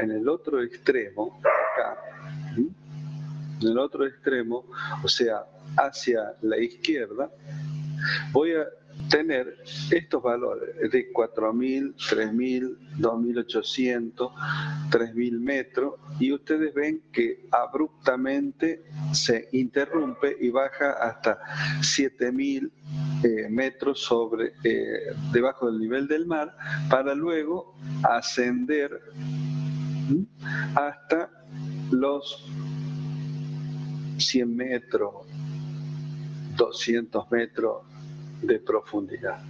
en el otro extremo, acá, en el otro extremo, o sea, hacia la izquierda, voy a tener estos valores de 4.000, 3.000, 2.800, 3.000 metros, y ustedes ven que abruptamente se interrumpe y baja hasta 7.000 metros sobre, debajo del nivel del mar, para luego ascender hasta los 100 metros, 200 metros de profundidad.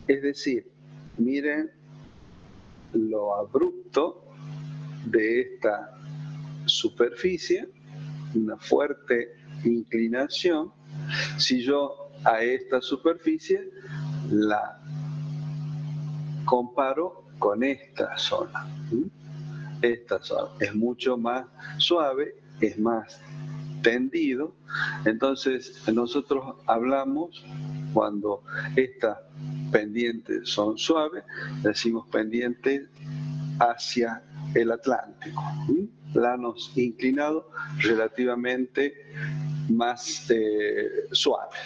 Es decir, miren lo abrupto de esta superficie, una fuerte inclinación. Si yo a esta superficie la comparo con esta zona, esta zona es mucho más suave, es más tendido. Entonces nosotros hablamos, cuando estas pendientes son suaves, decimos pendientes hacia el Atlántico, planos inclinados relativamente más suaves.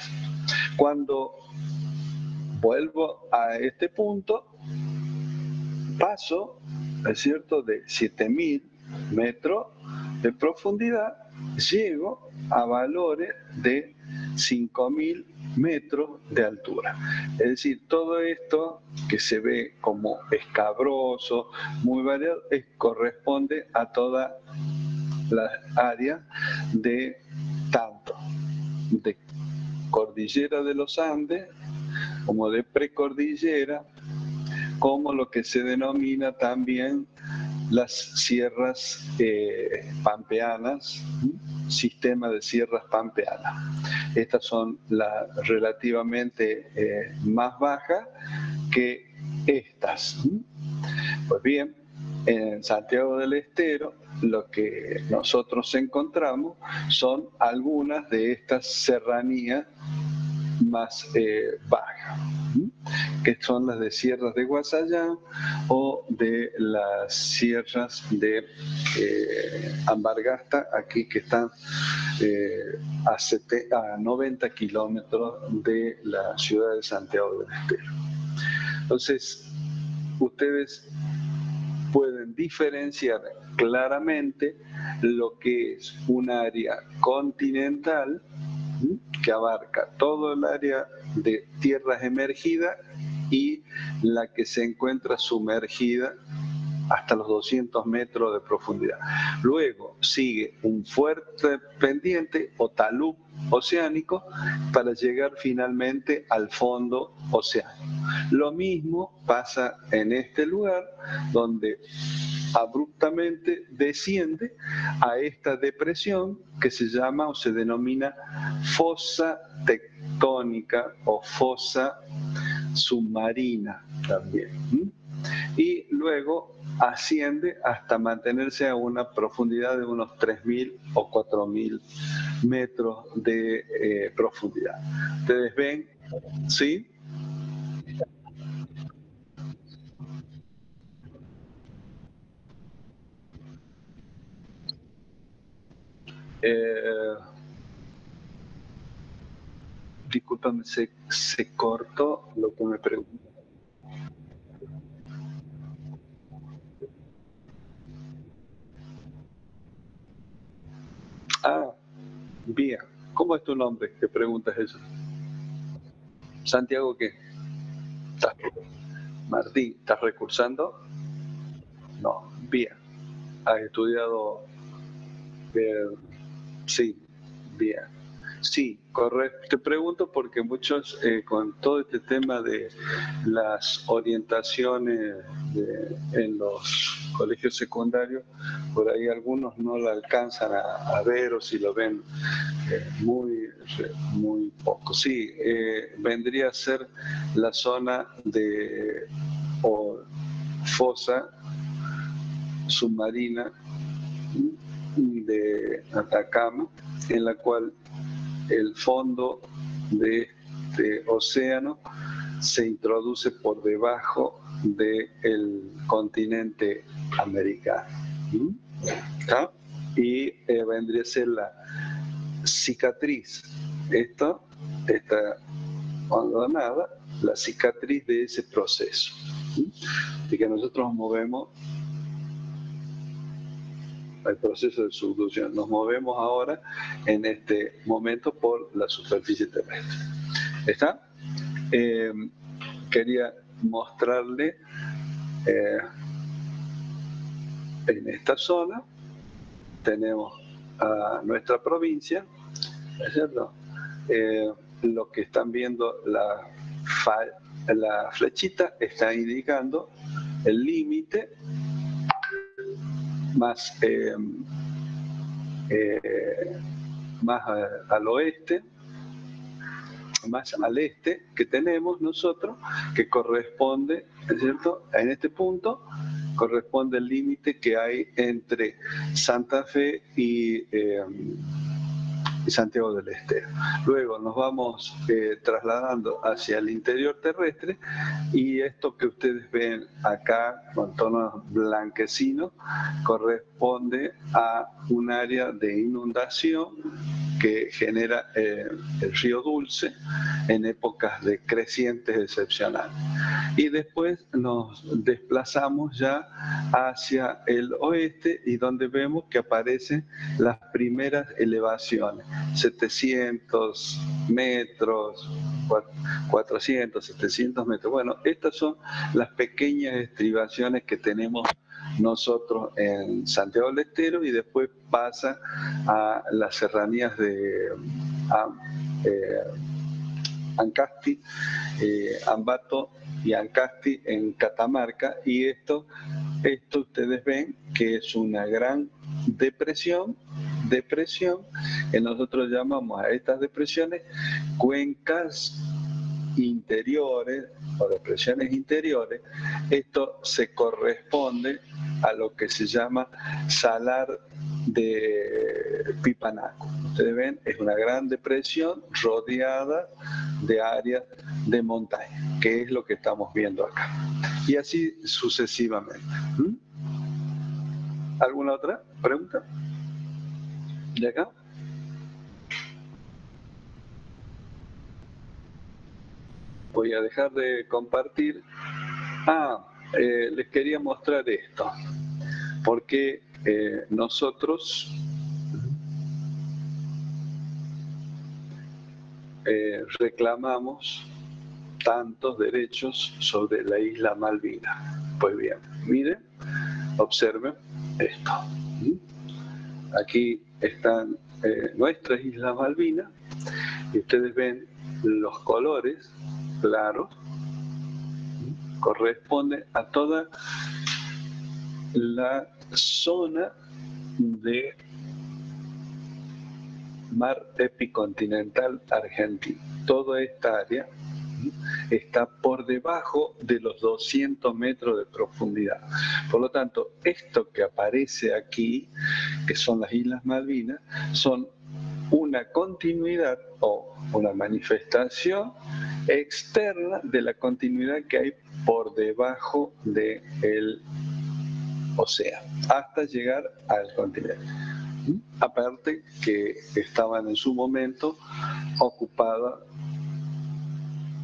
Cuando vuelvo a este punto, paso, es cierto, de 7.000 metros de profundidad, llego a valores de 5.000 metros de altura. Es decir, todo esto que se ve como escabroso, muy variado, corresponde a toda la área de tanto de cordillera de los Andes como de precordillera, como lo que se denomina también las sierras pampeanas, sistema de sierras pampeanas. Estas son las relativamente más bajas que estas. Pues bien, en Santiago del Estero lo que nosotros encontramos son algunas de estas serranías más bajas, que son las de sierras de Guasallán o de las sierras de Ambargasta, aquí que están a 90 kilómetros de la ciudad de Santiago del Estero. Entonces, ustedes pueden diferenciar claramente lo que es un área continental, que abarca todo el área de tierras emergidas, y la que se encuentra sumergida hasta los 200 metros de profundidad. Luego sigue un fuerte pendiente o talud oceánico para llegar finalmente al fondo oceánico. Lo mismo pasa en este lugar, donde abruptamente desciende a esta depresión que se llama o se denomina fosa tectónica o fosa submarina también. Y luego asciende hasta mantenerse a una profundidad de unos 3.000 o 4.000 metros de profundidad. Ustedes ven, ¿sí? Discúlpame, se cortó lo que me preguntó. Ah, bien. ¿Cómo es tu nombre? ¿Qué preguntas eso? ¿Santiago qué? Martín, ¿estás recursando? No, bien. ¿Has estudiado? Sí, bien. Sí, correcto. Te pregunto porque muchos, con todo este tema de las orientaciones en los colegios secundarios, por ahí algunos no lo alcanzan a ver, o si lo ven muy poco. Sí, vendría a ser la zona de fosa submarina de Atacama, en la cual el fondo de este océano se introduce por debajo del continente americano. ¿Está? Y vendría a ser la cicatriz. Esto está abandonada, la cicatriz de ese proceso. Y que nosotros movemos el proceso de subducción. Nos movemos ahora en este momento por la superficie terrestre. ¿Está? Quería mostrarle en esta zona tenemos a nuestra provincia, ¿es cierto? Lo que están viendo, la flechita está indicando el límite más al oeste, más al este que tenemos nosotros, que corresponde, ¿es cierto? En este punto corresponde el límite que hay entre Santa Fe y Santiago del Estero. Luego nos vamos trasladando hacia el interior terrestre y esto que ustedes ven acá con tonos blanquecinos corresponde a un área de inundación que genera el río Dulce en épocas de crecientes excepcionales. Y después nos desplazamos ya hacia el oeste y donde vemos que aparecen las primeras elevaciones, 700 metros, 400, 700 metros. Bueno, estas son las pequeñas estribaciones que tenemos nosotros en Santiago del Estero y después pasa a las serranías de Ancasti, Ambato y Ancasti en Catamarca, y esto ustedes ven que es una gran depresión que nosotros llamamos a estas depresiones cuencas interiores o depresiones interiores. Esto se corresponde a lo que se llama salar de Pipanaco. Ustedes ven, es una gran depresión rodeada de áreas de montaña, que es lo que estamos viendo acá. Y así sucesivamente. ¿Alguna otra pregunta? ¿De acá? Voy a dejar de compartir. Les quería mostrar esto, porque nosotros reclamamos tantos derechos sobre la isla Malvina. Pues bien, miren, observen esto. Aquí están nuestras islas Malvinas y ustedes ven los colores claros, corresponde a toda la zona de mar epicontinental argentino. Toda esta área está por debajo de los 200 metros de profundidad. Por lo tanto, esto que aparece aquí, que son las Islas Malvinas, son una continuidad o una manifestación externa de la continuidad que hay por debajo del océano, hasta llegar al continente. Aparte que estaban en su momento ocupadas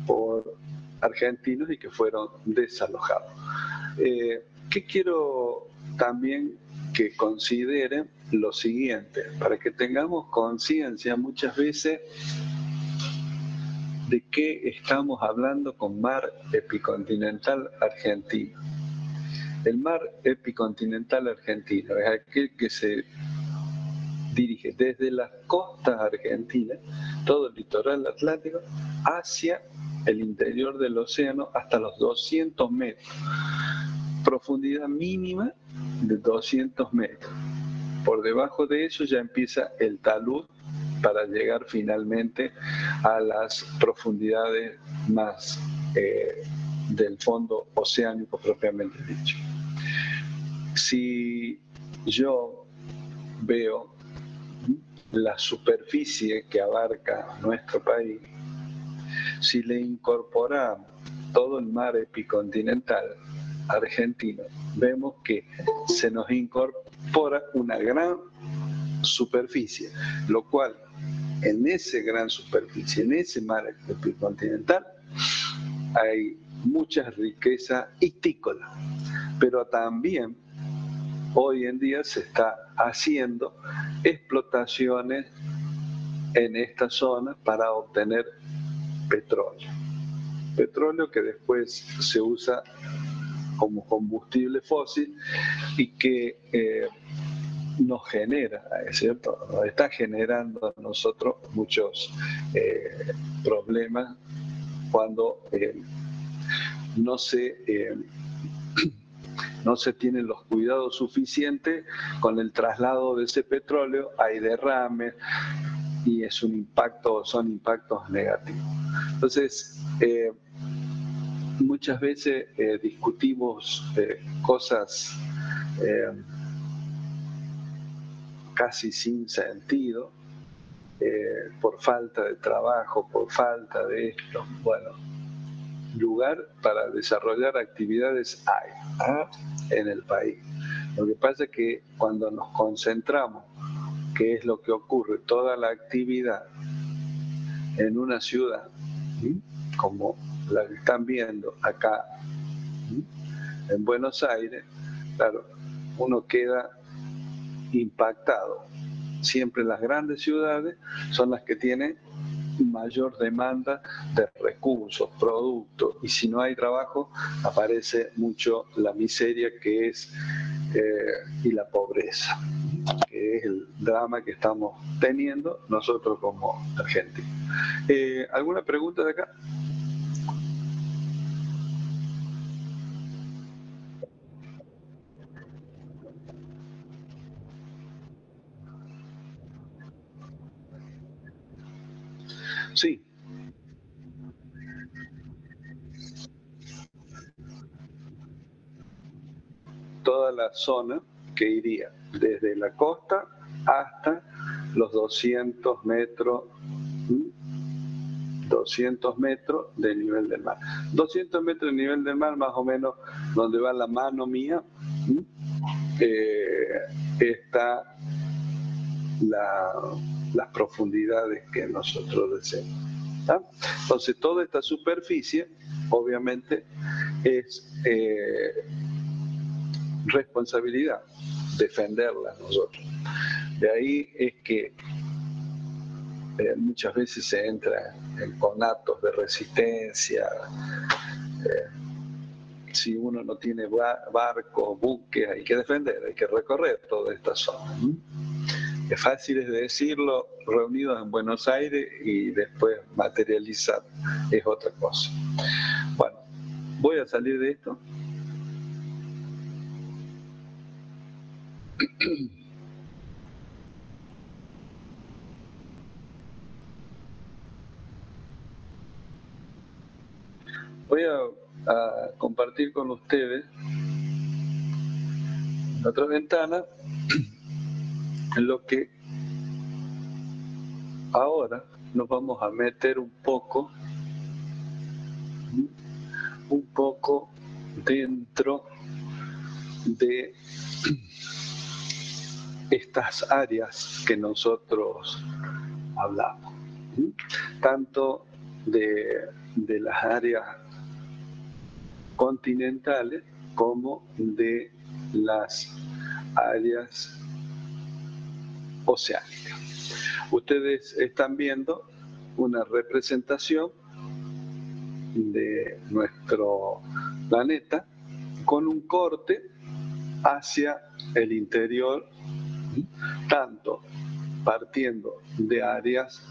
por argentinos y que fueron desalojados. ¿Qué quiero también que consideren? Lo siguiente, para que tengamos conciencia muchas veces de qué estamos hablando con mar epicontinental argentino. El mar epicontinental argentino es aquel que se dirige desde las costas argentinas, todo el litoral atlántico, hacia el interior del océano hasta los 200 metros. Profundidad mínima de 200 metros. Por debajo de eso ya empieza el talud para llegar finalmente a las profundidades más del fondo oceánico propiamente dicho. Si yo veo la superficie que abarca nuestro país, Si le incorporamos todo el mar epicontinental argentino, vemos que se nos incorpora una gran superficie, lo cual en esa gran superficie, en ese mar epicontinental, hay mucha riqueza histícola, pero también hoy en día se está haciendo explotaciones en esta zona para obtener petróleo. Petróleo que después se usa como combustible fósil y que nos genera, ¿cierto? Nos está generando a nosotros muchos problemas cuando no se tienen los cuidados suficientes con el traslado de ese petróleo, hay derrames y son impactos negativos. Entonces, muchas veces discutimos cosas casi sin sentido, por falta de trabajo, por falta de esto. Bueno, lugar para desarrollar actividades hay en el país. Lo que pasa es que cuando nos concentramos, que es lo que ocurre, toda la actividad en una ciudad, como la que están viendo acá en Buenos Aires, claro, uno queda impactado. Siempre las grandes ciudades son las que tienen mayor demanda de recursos, productos, y si no hay trabajo aparece mucho la miseria que es y la pobreza, que es el drama que estamos teniendo nosotros como argentinos. ¿Alguna pregunta de acá? Sí. Toda la zona que iría desde la costa hasta los 200 metros de nivel del mar. 200 metros de nivel del mar, más o menos donde va la mano mía, está las profundidades que nosotros deseamos. ¿Tá? Entonces, toda esta superficie, obviamente, es responsabilidad defenderla nosotros. De ahí es que muchas veces se entra en conatos de resistencia. Si uno no tiene barcos, buques, hay que defender, hay que recorrer toda esta zona. Es fácil es decirlo reunidos en Buenos Aires y después materializar es otra cosa. Bueno, voy a salir de esto. Voy a compartir con ustedes en otra ventana en lo que ahora nos vamos a meter un poco dentro de estas áreas que nosotros hablamos, tanto de las áreas continentales como de las áreas oceánicas. Ustedes están viendo una representación de nuestro planeta con un corte hacia el interior, tanto partiendo de áreas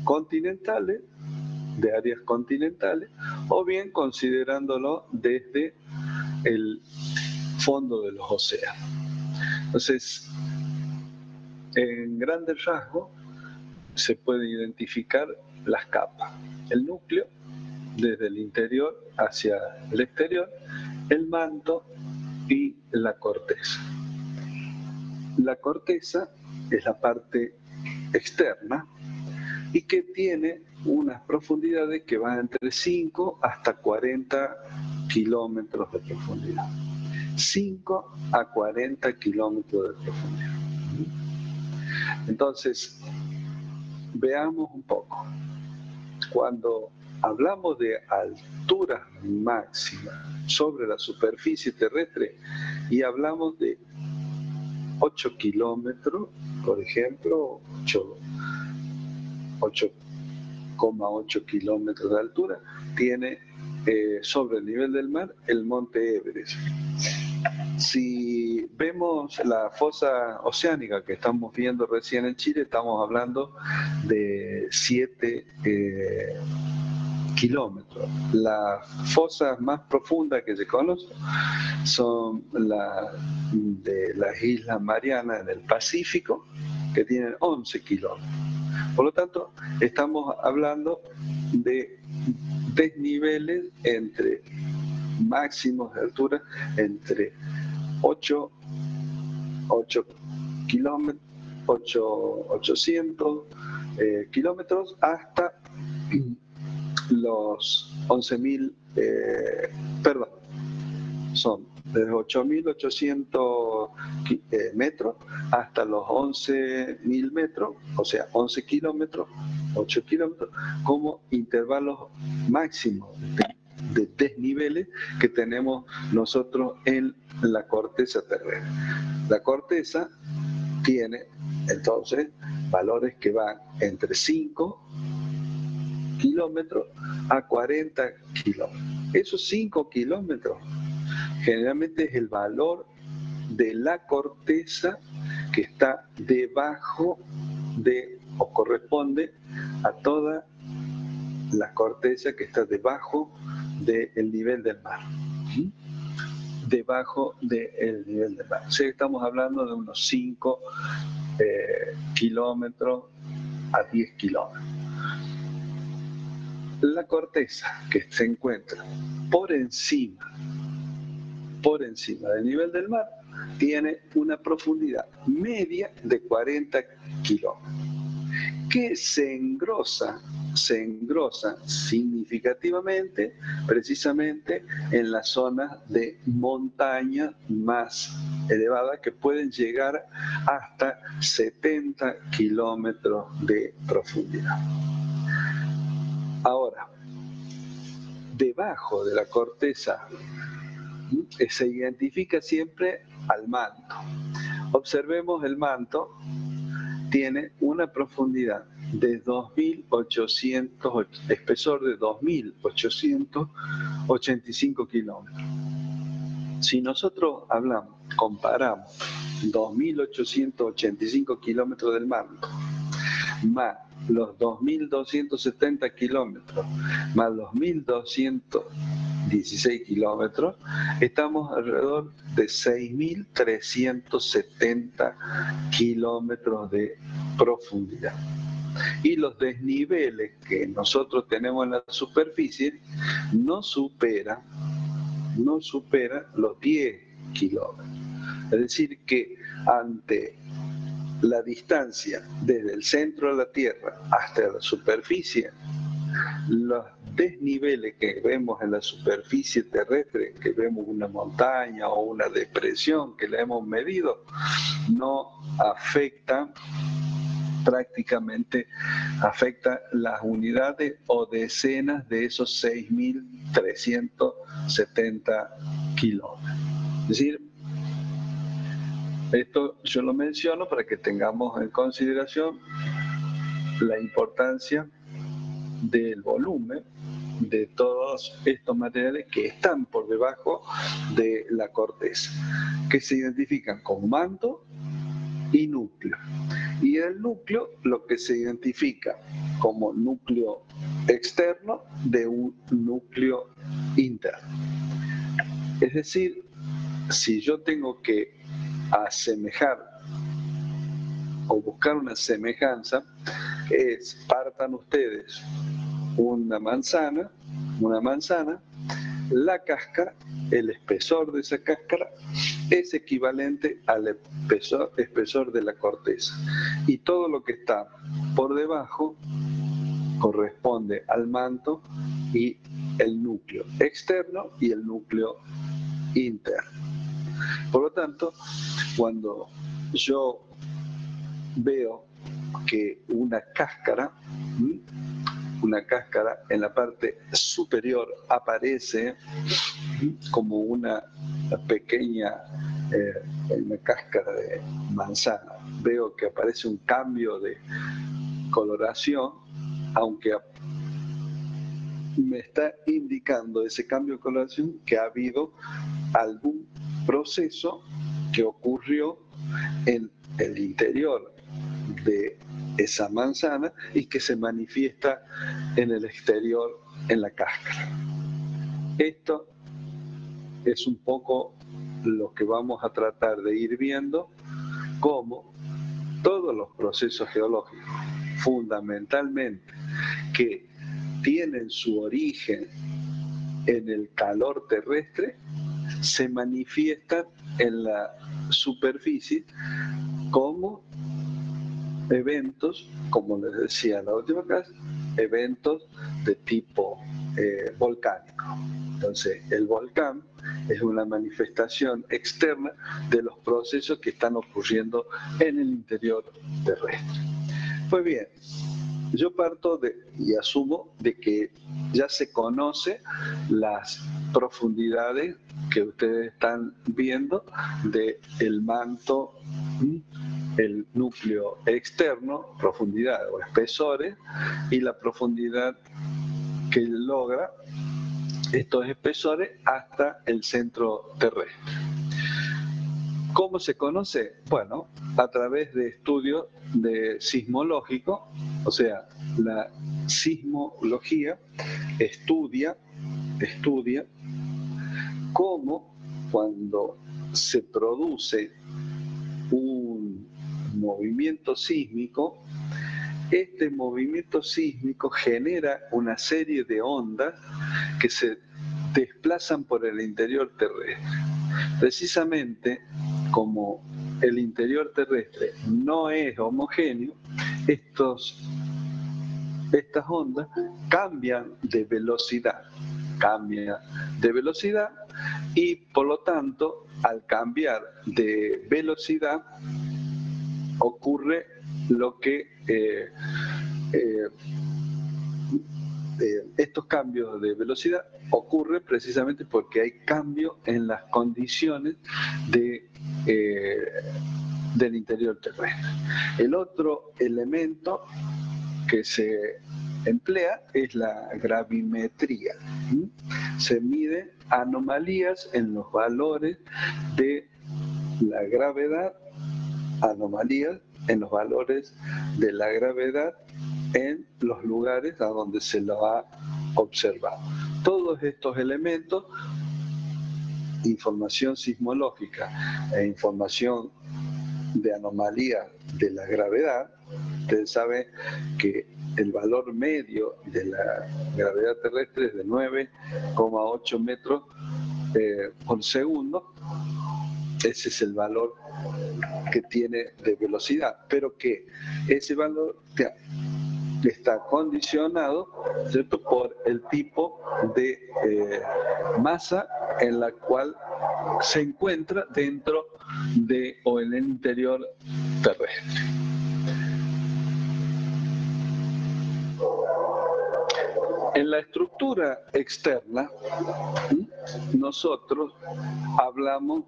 continentales, o bien considerándolo desde el fondo de los océanos. Entonces, en grandes rasgos se puede identificar las capas, el núcleo desde el interior hacia el exterior, el manto y la corteza. La corteza es la parte externa y que tiene unas profundidades que van entre 5 hasta 40 kilómetros de profundidad. 5 a 40 kilómetros de profundidad. Entonces, veamos un poco. Cuando hablamos de alturas máximas sobre la superficie terrestre y hablamos de 8 kilómetros, por ejemplo, 8,8 kilómetros de altura, tiene sobre el nivel del mar el monte Everest. Si vemos la fosa oceánica que estamos viendo recién en Chile, estamos hablando de 7 kilómetros. Las fosas más profundas que se conocen son de las Islas Marianas en el Pacífico, que tienen 11 kilómetros. Por lo tanto, estamos hablando de desniveles entre máximos de altura entre 8 kilómetros, 800 kilómetros hasta los 11.000, perdón, son desde 8.800 metros hasta los 11.000 metros, o sea, 11 kilómetros, 8 kilómetros, como intervalos máximos de desniveles que tenemos nosotros en la corteza terrestre. La corteza tiene entonces valores que van entre 5 kilómetros a 40 kilómetros. Esos 5 kilómetros generalmente es el valor de la corteza que está debajo de, o corresponde a toda la corteza que está debajo del nivel del mar. Debajo del nivel del mar. O sea, estamos hablando de unos 5 kilómetros a 10 kilómetros. La corteza que se encuentra por encima del nivel del mar tiene una profundidad media de 40 kilómetros, que se engrosa significativamente precisamente en las zonas de montaña más elevadas que pueden llegar hasta 70 kilómetros de profundidad. Ahora, debajo de la corteza se identifica siempre al manto. Observemos el manto, tiene una profundidad de 2.800, espesor de 2.885 kilómetros. Si nosotros comparamos 2.885 kilómetros del manto, más los 2.270 kilómetros, más los 1.216 kilómetros, estamos alrededor de 6.370 kilómetros de profundidad. Y los desniveles que nosotros tenemos en la superficie no superan los 10 kilómetros. Es decir, que ante la distancia desde el centro de la Tierra hasta la superficie, los desniveles que vemos en la superficie terrestre, que vemos una montaña o una depresión que la hemos medido, no afectan prácticamente, afecta las unidades o decenas de esos 6.370 kilómetros. Es decir, esto yo lo menciono para que tengamos en consideración la importancia del volumen de todos estos materiales que están por debajo de la corteza, que se identifican como manto y núcleo. Y el núcleo, lo que se identifica como núcleo externo de un núcleo interno. Es decir, si yo tengo que asemejar o buscar una semejanza, partan ustedes una manzana, la cáscara, el espesor de esa cáscara es equivalente al espesor de la corteza. Y todo lo que está por debajo corresponde al manto y el núcleo externo y el núcleo interno. Por lo tanto, cuando yo veo que una cáscara en la parte superior aparece como una pequeña una cáscara de manzana. Veo que aparece un cambio de coloración, aunque me está indicando ese cambio de coloración que ha habido algún proceso que ocurrió en el interior de esa manzana y que se manifiesta en el exterior, en la cáscara. Esto es un poco lo que vamos a tratar de ir viendo, cómo todos los procesos geológicos, fundamentalmente, que tienen su origen en el calor terrestre, se manifiestan en la superficie como eventos, como les decía en la última clase, eventos de tipo volcánico. Entonces, el volcán es una manifestación externa de los procesos que están ocurriendo en el interior terrestre. Pues bien, yo parto y asumo de que ya se conoce las profundidades que ustedes están viendo del manto, el núcleo externo, profundidad o espesores, y la profundidad que logra estos espesores hasta el centro terrestre. ¿Cómo se conoce? Bueno, a través de estudios sismológicos, o sea, la sismología estudia cómo cuando se produce un movimiento sísmico, este movimiento sísmico genera una serie de ondas que se desplazan por el interior terrestre. Precisamente como el interior terrestre no es homogéneo, estas ondas cambian de velocidad y por lo tanto al cambiar de velocidad ocurre lo que estos cambios de velocidad ocurren precisamente porque hay cambio en las condiciones del interior terrestre. El otro elemento que se emplea es la gravimetría. Se miden anomalías en los valores de la gravedad, en los lugares a donde se lo ha observado. Todos estos elementos, información sismológica e información de anomalía de la gravedad, ustedes saben que el valor medio de la gravedad terrestre es de 9,8 metros por segundo. Ese es el valor que tiene de velocidad, pero que ese valor está condicionado, ¿cierto?, por el tipo de masa en la cual se encuentra dentro o en el interior terrestre. En la estructura externa, nosotros hablamos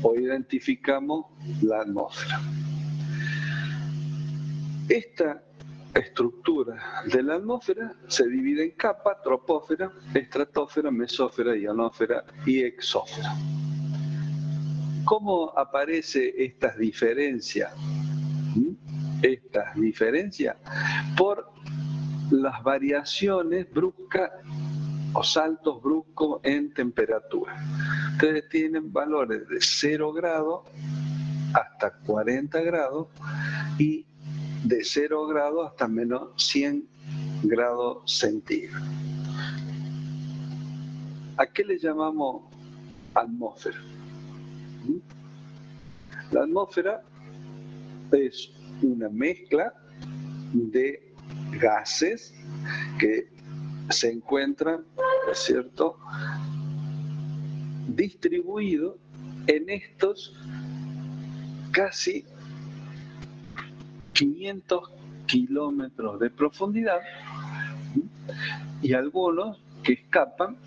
o identificamos la atmósfera. Esta estructura de la atmósfera se divide en capas: troposfera, estratosfera, mesósfera, ionosfera y exósfera. ¿Cómo aparecen estas diferencias? Por las variaciones bruscas o saltos bruscos en temperatura. Ustedes tienen valores de 0 grados hasta 40 grados y de 0 grados hasta menos 100 grados centígrados. ¿A qué le llamamos atmósfera? La atmósfera es una mezcla de gases que se encuentran, ¿es cierto?, distribuidos en estos casi 500 kilómetros de profundidad y algunos que escapan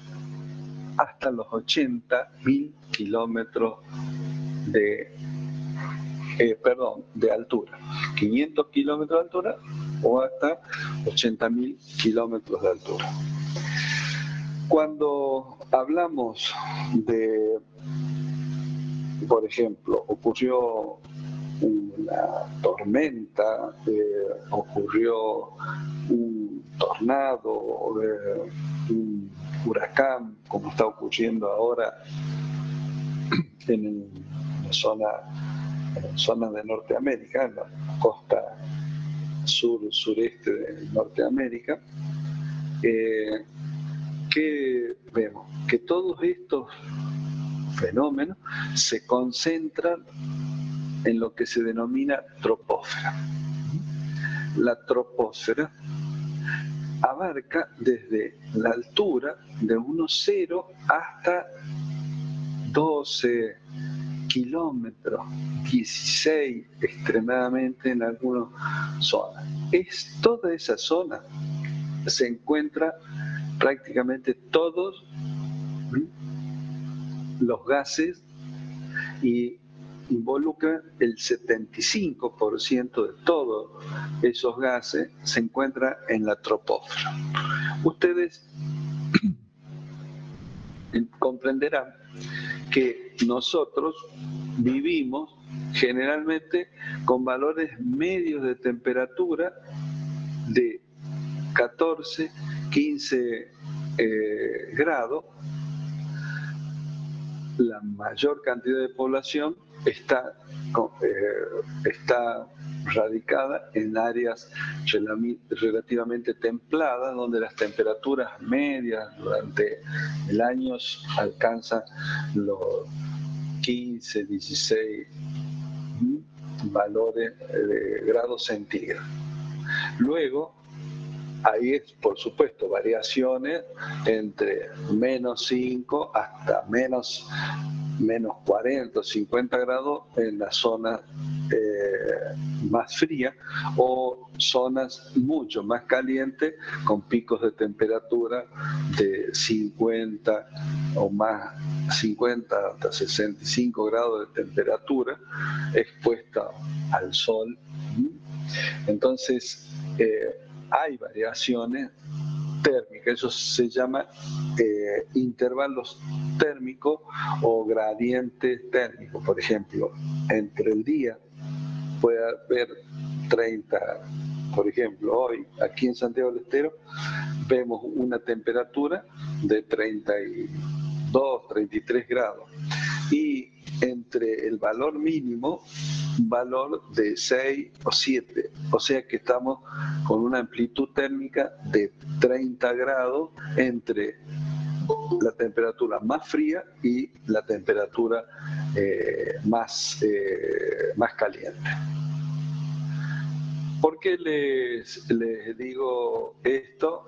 hasta los 80.000 kilómetros de altura. 500 kilómetros de altura o hasta 80.000 kilómetros de altura. Cuando hablamos de, por ejemplo, ocurrió una tormenta, ocurrió un tornado, un huracán, como está ocurriendo ahora en la zona de Norteamérica, en la costa sureste de Norteamérica, que vemos que todos estos fenómenos se concentran en lo que se denomina troposfera. La troposfera abarca desde la altura de unos 0 hasta 12 kilómetros, 16 extremadamente en algunas zonas. Toda esa zona se encuentra prácticamente todos los gases y involucra el 75% de todos esos gases se encuentra en la troposfera. Ustedes comprenderán que nosotros vivimos generalmente con valores medios de temperatura de 14, 15 grados. La mayor cantidad de población está radicada en áreas relativamente templadas, donde las temperaturas medias durante el año alcanzan los 15, 16 valores de grados centígrados. Luego, ahí es, por supuesto, variaciones entre menos 5 hasta menos 40 o 50 grados en las zonas más frías o zonas mucho más calientes con picos de temperatura de 50 o más, 50 hasta 65 grados de temperatura expuesta al sol. Entonces, hay variaciones térmicas, eso se llama intervalos térmicos o gradientes térmicos. Por ejemplo, entre el día puede haber 30, por ejemplo, hoy aquí en Santiago del Estero vemos una temperatura de 32, 33 grados y entre el valor mínimo un valor de 6 o 7, o sea que estamos con una amplitud térmica de 30 grados entre la temperatura más fría y la temperatura más caliente. ¿Por qué les digo esto?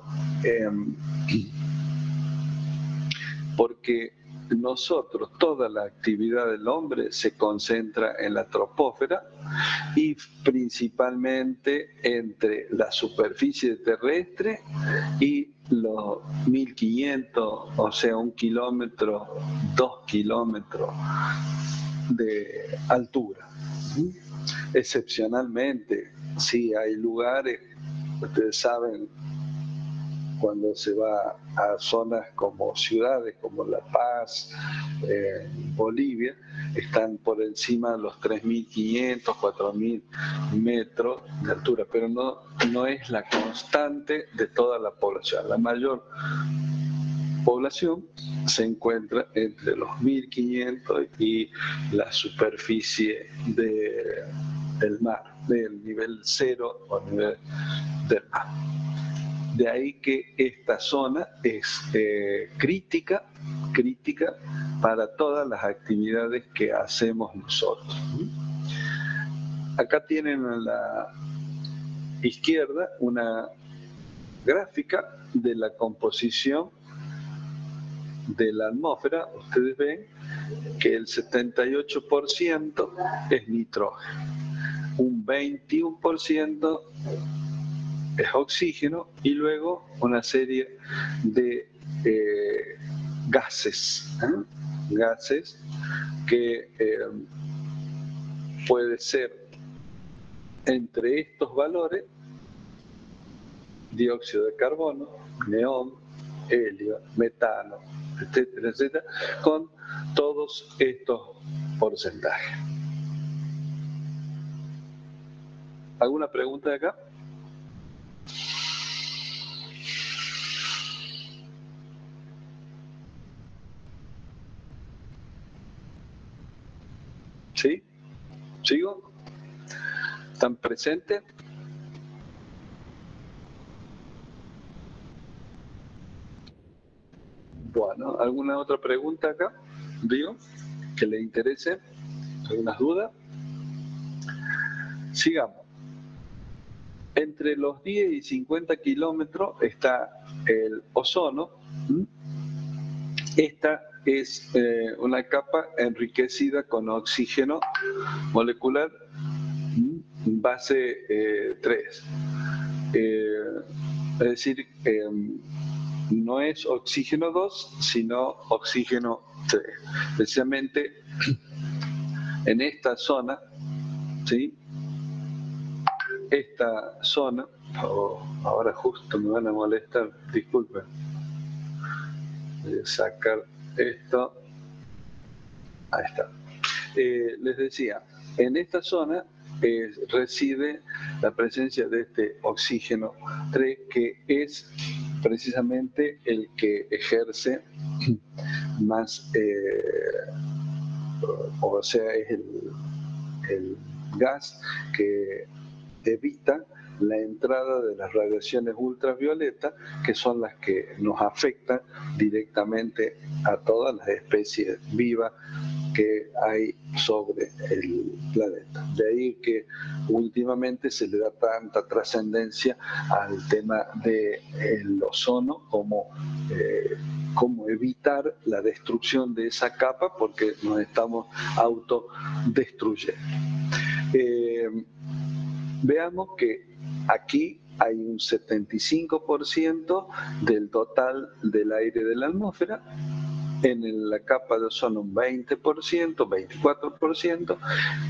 Porque nosotros, toda la actividad del hombre se concentra en la troposfera y principalmente entre la superficie terrestre y los 1500, o sea, 1 kilómetro, 2 kilómetros de altura. Excepcionalmente, sí hay lugares, ustedes saben, cuando se va a zonas como ciudades como La Paz, Bolivia, están por encima de los 3.500, 4.000 metros de altura, pero no es la constante de toda la población. La mayor población se encuentra entre los 1.500 y la superficie del mar, del nivel cero o nivel del mar. De ahí que esta zona es crítica para todas las actividades que hacemos nosotros. Acá tienen izquierda una gráfica de la composición de la atmósfera. Ustedes ven que el 78% es nitrógeno, un 21% es oxígeno y luego una serie de gases, gases que puede ser entre estos valores dióxido de carbono, neón, helio, metano, etcétera, etcétera, con todos estos porcentajes. ¿Alguna pregunta de acá? ¿Sí? ¿Sigo? ¿Están presentes? Bueno, ¿alguna otra pregunta acá? Digo, que le interese. ¿Algunas dudas? Sigamos. Entre los 10 y 50 kilómetros está el ozono. Esta es una capa enriquecida con oxígeno molecular base 3. Es decir, no es oxígeno 2, sino oxígeno 3. Precisamente en esta zona, ¿sí? Esta zona, ahora justo me van a molestar, disculpen, voy a sacar esto, ahí está. Les decía, en esta zona reside la presencia de este oxígeno 3, que es precisamente el que ejerce más, o sea, es el gas que evita la entrada de las radiaciones ultravioletas, que son las que nos afectan directamente a todas las especies vivas que hay sobre el planeta. De ahí que últimamente se le da tanta trascendencia al tema del ozono, como evitar la destrucción de esa capa, porque nos estamos autodestruyendo. Veamos que aquí hay un 75% del total del aire de la atmósfera, en la capa de ozono un 20%, 24%,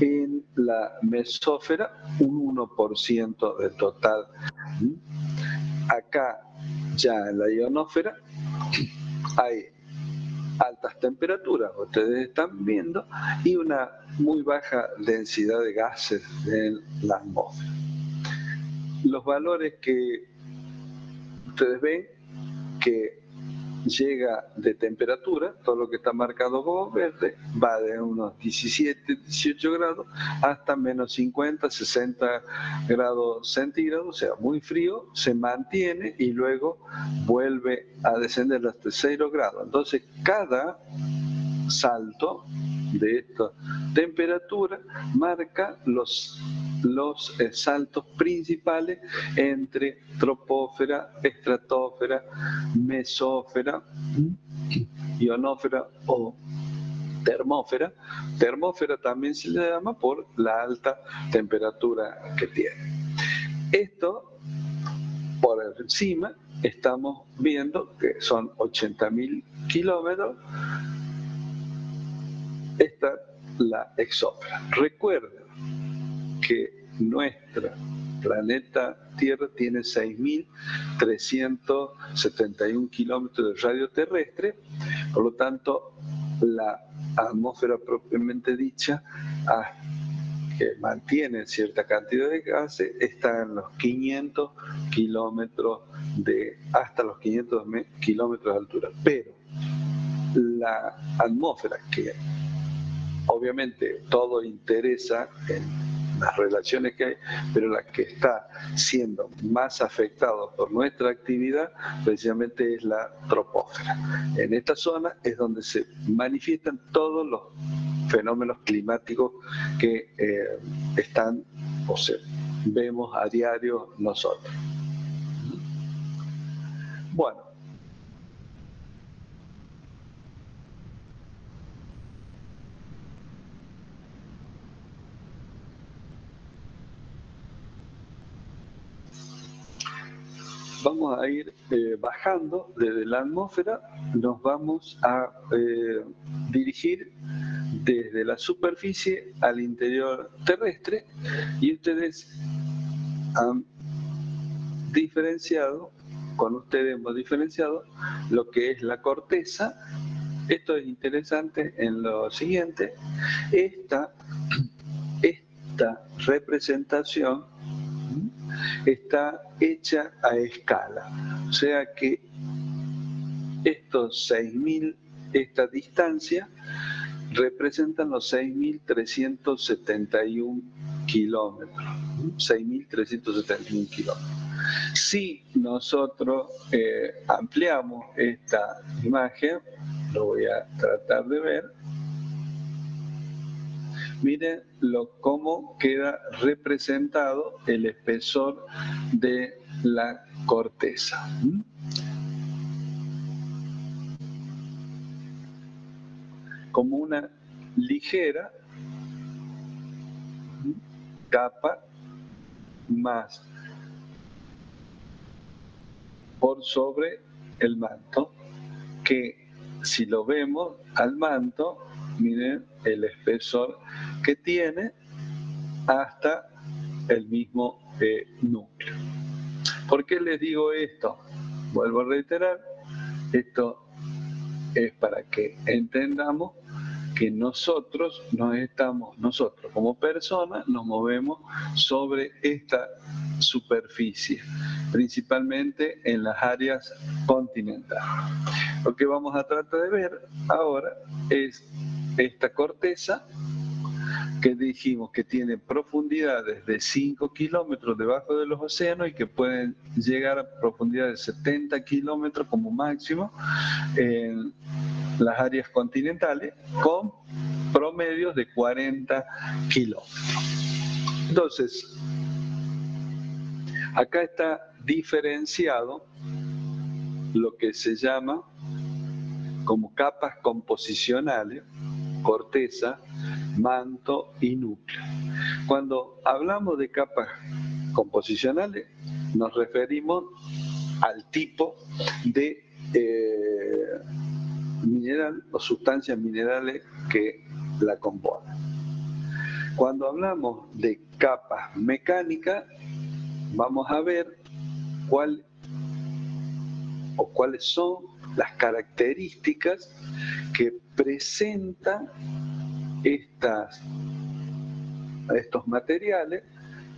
en la mesósfera un 1% del total. Acá ya en la ionosfera hay altas temperaturas, ustedes están viendo, y una muy baja densidad de gases en la atmósfera. Los valores que ustedes ven que llega de temperatura, todo lo que está marcado como verde, va de unos 17, 18 grados hasta menos 50, 60 grados centígrados, o sea, muy frío, se mantiene y luego vuelve a descender hasta 0 grados. Entonces, cada salto de esta temperatura marca los saltos principales entre troposfera, estratosfera, mesósfera, ionósfera o termósfera. Termósfera también se le llama por la alta temperatura que tiene. Esto, por encima, estamos viendo que son 80.000 kilómetros. Esta es la exósfera. Recuerden que nuestro planeta Tierra tiene 6.371 kilómetros de radio terrestre, por lo tanto, la atmósfera propiamente dicha, que mantiene cierta cantidad de gases, está en los 500 kilómetros hasta los 500 kilómetros de altura. Pero la atmósfera, que obviamente todo interesa en las relaciones que hay, pero la que está siendo más afectada por nuestra actividad precisamente es la troposfera. En esta zona es donde se manifiestan todos los fenómenos climáticos que están, o sea, vemos a diario nosotros. Bueno. Vamos a ir bajando desde la atmósfera, nos vamos a dirigir desde la superficie al interior terrestre y ustedes han diferenciado, con ustedes hemos diferenciado lo que es la corteza. Esto es interesante en lo siguiente, esta representación está hecha a escala, o sea que estos 6.000, esta distancia representan los 6.371 kilómetros. 6.371 kilómetros. Si nosotros ampliamos esta imagen, lo voy a tratar de ver. Miren cómo queda representado el espesor de la corteza. Como una ligera capa más por sobre el manto, que si lo vemos al manto, miren el espesor que tiene hasta el mismo núcleo. ¿Por qué les digo esto? Vuelvo a reiterar, esto es para que entendamos que nosotros como personas nos movemos sobre esta superficie, principalmente en las áreas continentales. Lo que vamos a tratar de ver ahora es esta corteza que dijimos que tiene profundidades de 5 kilómetros debajo de los océanos y que pueden llegar a profundidades de 70 kilómetros como máximo en las áreas continentales, con promedios de 40 kilómetros. Entonces, acá está diferenciado lo que se llama como capas composicionales, corteza, manto y núcleo. Cuando hablamos de capas composicionales, nos referimos al tipo de mineral o sustancias minerales que la componen. Cuando hablamos de capas mecánicas, vamos a ver cuáles son las características que presentan estos materiales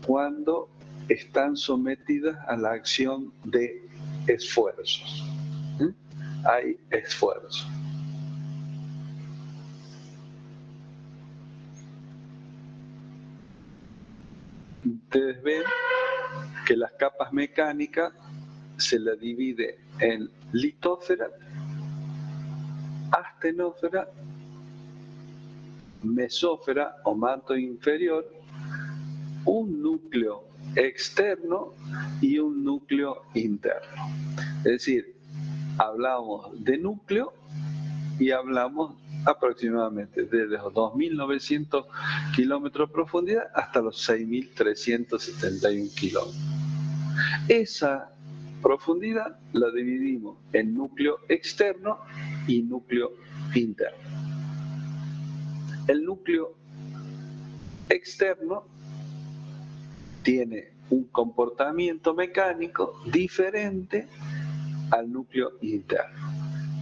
cuando están sometidas a la acción de esfuerzos. Hay esfuerzo. Ustedes ven que las capas mecánicas se las divide en litósfera, astenósfera, mesósfera o manto inferior, un núcleo externo y un núcleo interno. Es decir, hablamos de núcleo y hablamos aproximadamente desde los 2.900 kilómetros de profundidad hasta los 6.371 kilómetros. Esa profundidad la dividimos en núcleo externo y núcleo interno. El núcleo externo tiene un comportamiento mecánico diferente al núcleo interno.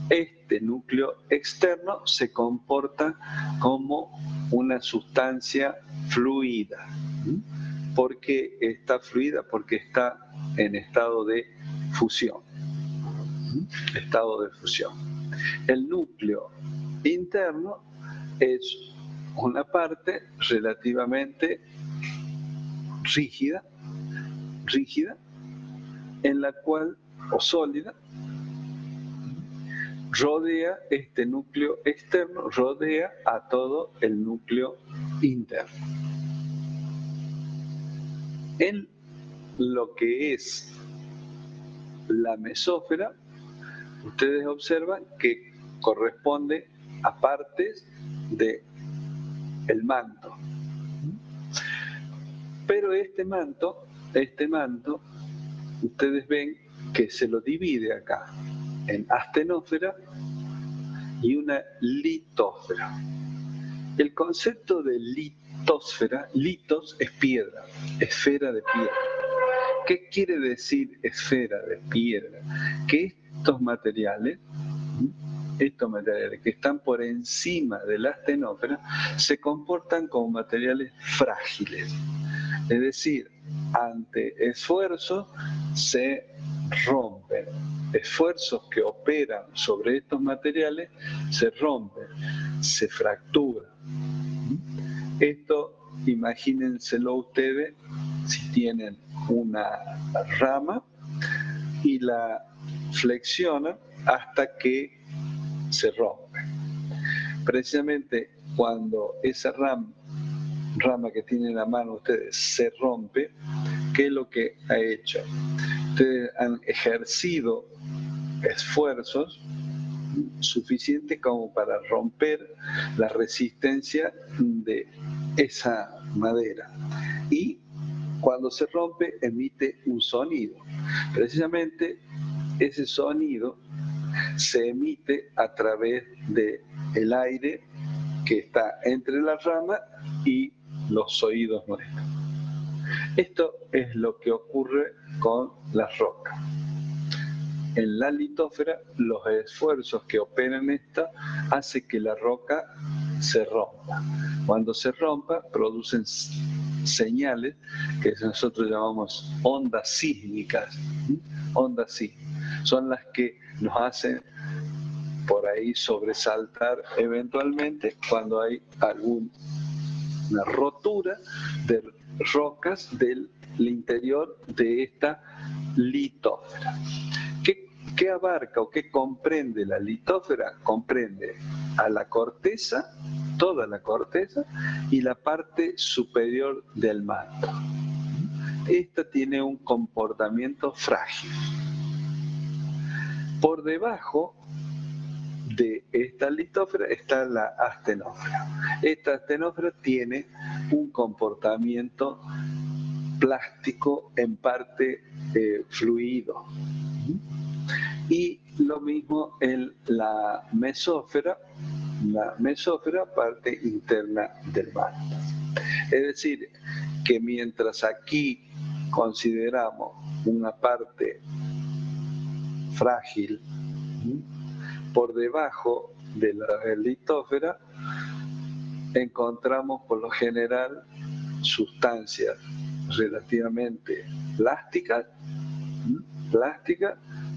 Este núcleo externo se comporta como una sustancia fluida. ¿Por qué está fluida? Porque está en estado de fusión. Estado de fusión. El núcleo interno es una parte relativamente rígida, en la cual, o sólida, rodea este núcleo externo, rodea a todo el núcleo interno. En lo que es la mesósfera, ustedes observan que corresponde a partes del manto. Pero este manto, ustedes ven que se lo divide acá en astenósfera y una litósfera. El concepto de litósfera, litos es piedra, esfera de piedra. ¿Qué quiere decir esfera de piedra? Que estos materiales que están por encima de la astenósfera se comportan como materiales frágiles. Es decir, ante esfuerzos se rompen. Esfuerzos que operan sobre estos materiales se rompen, se fracturan. Esto, imagínenselo ustedes si tienen una rama y la flexionan hasta que se rompe. Precisamente cuando esa rama que tienen en la mano ustedes se rompe, ¿qué es lo que ha hecho? Ustedes han ejercido esfuerzos suficientes como para romper la resistencia de esa madera. Y cuando se rompe, emite un sonido. Precisamente ese sonido se emite a través del aire que está entre la rama y los oídos nuestros. Esto es lo que ocurre con las rocas. En la litósfera, los esfuerzos que operan esta hacen que la roca se rompa. Cuando se rompa, producen señales que nosotros llamamos ondas sísmicas. Ondas sísmicas son las que nos hacen por ahí sobresaltar eventualmente cuando hay alguna rotura de rocas del interior de esta litósfera. ¿Qué abarca o qué comprende la litósfera? Comprende a la corteza, toda la corteza, y la parte superior del manto. Esta tiene un comportamiento frágil. Por debajo de esta litósfera está la astenósfera. Esta astenósfera tiene un comportamiento plástico, en parte fluido. Y lo mismo en la mesósfera, parte interna del manto. Es decir, que mientras aquí consideramos una parte frágil, por debajo de la litósfera encontramos por lo general sustancias relativamente plásticas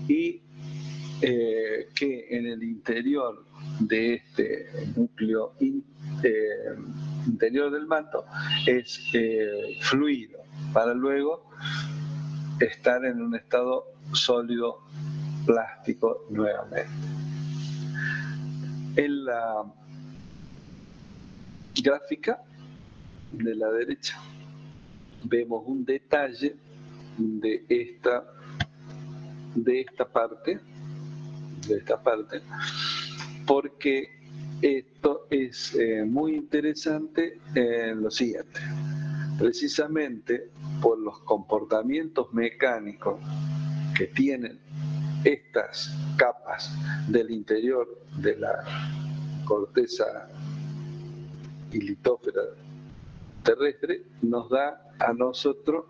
y que en el interior de este núcleo interior del manto es fluido para luego estar en un estado sólido plástico nuevamente. En la gráfica de la derecha vemos un detalle de esta parte, porque esto es muy interesante en lo siguiente. Precisamente por los comportamientos mecánicos que tienen estas capas del interior de la corteza y litósfera terrestre, nos da a nosotros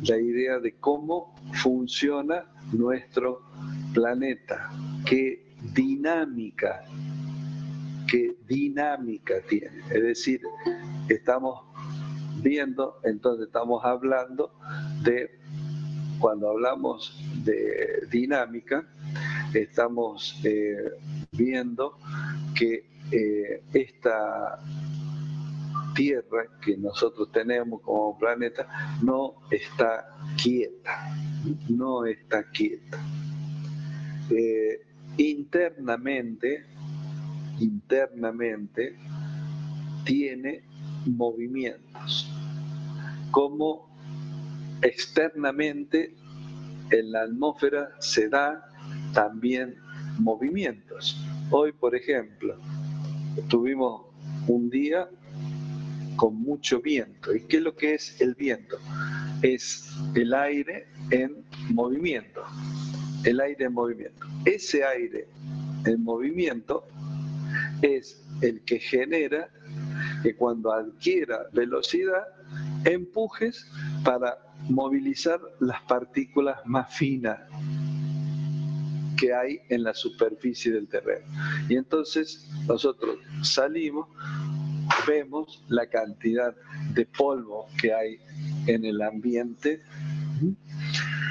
la idea de cómo funciona nuestro planeta, qué dinámica tiene. Es decir, estamos viendo, entonces estamos hablando de, cuando hablamos de dinámica, estamos viendo que esta Tierra que nosotros tenemos como planeta no está quieta. Internamente tiene movimientos, como externamente en la atmósfera se da también movimientos. Hoy, por ejemplo, tuvimos un día con mucho viento. ¿Y qué es lo que es el viento? Es el aire en movimiento. El aire en movimiento. Ese aire en movimiento es el que genera que cuando adquiera velocidad, empujes para movilizar las partículas más finas que hay en la superficie del terreno. Y entonces nosotros salimos, vemos la cantidad de polvo que hay en el ambiente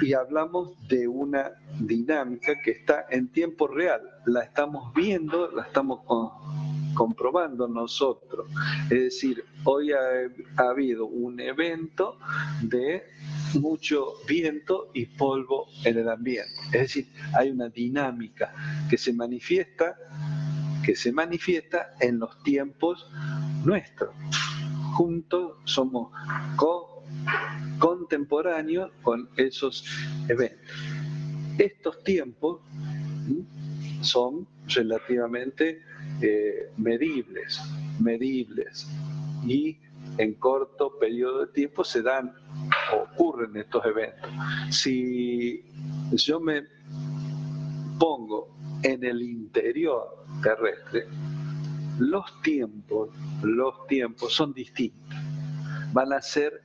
y hablamos de una dinámica que está en tiempo real. La estamos viendo, la estamos comprobando nosotros. Es decir, hoy ha habido un evento de mucho viento y polvo en el ambiente. Es decir, hay una dinámica que se manifiesta en los tiempos nuestros. Juntos somos contemporáneos con esos eventos. Estos tiempos son relativamente medibles y en corto periodo de tiempo se dan, ocurren estos eventos. Si yo me pongo en el interior terrestre, los tiempos son distintos, van a ser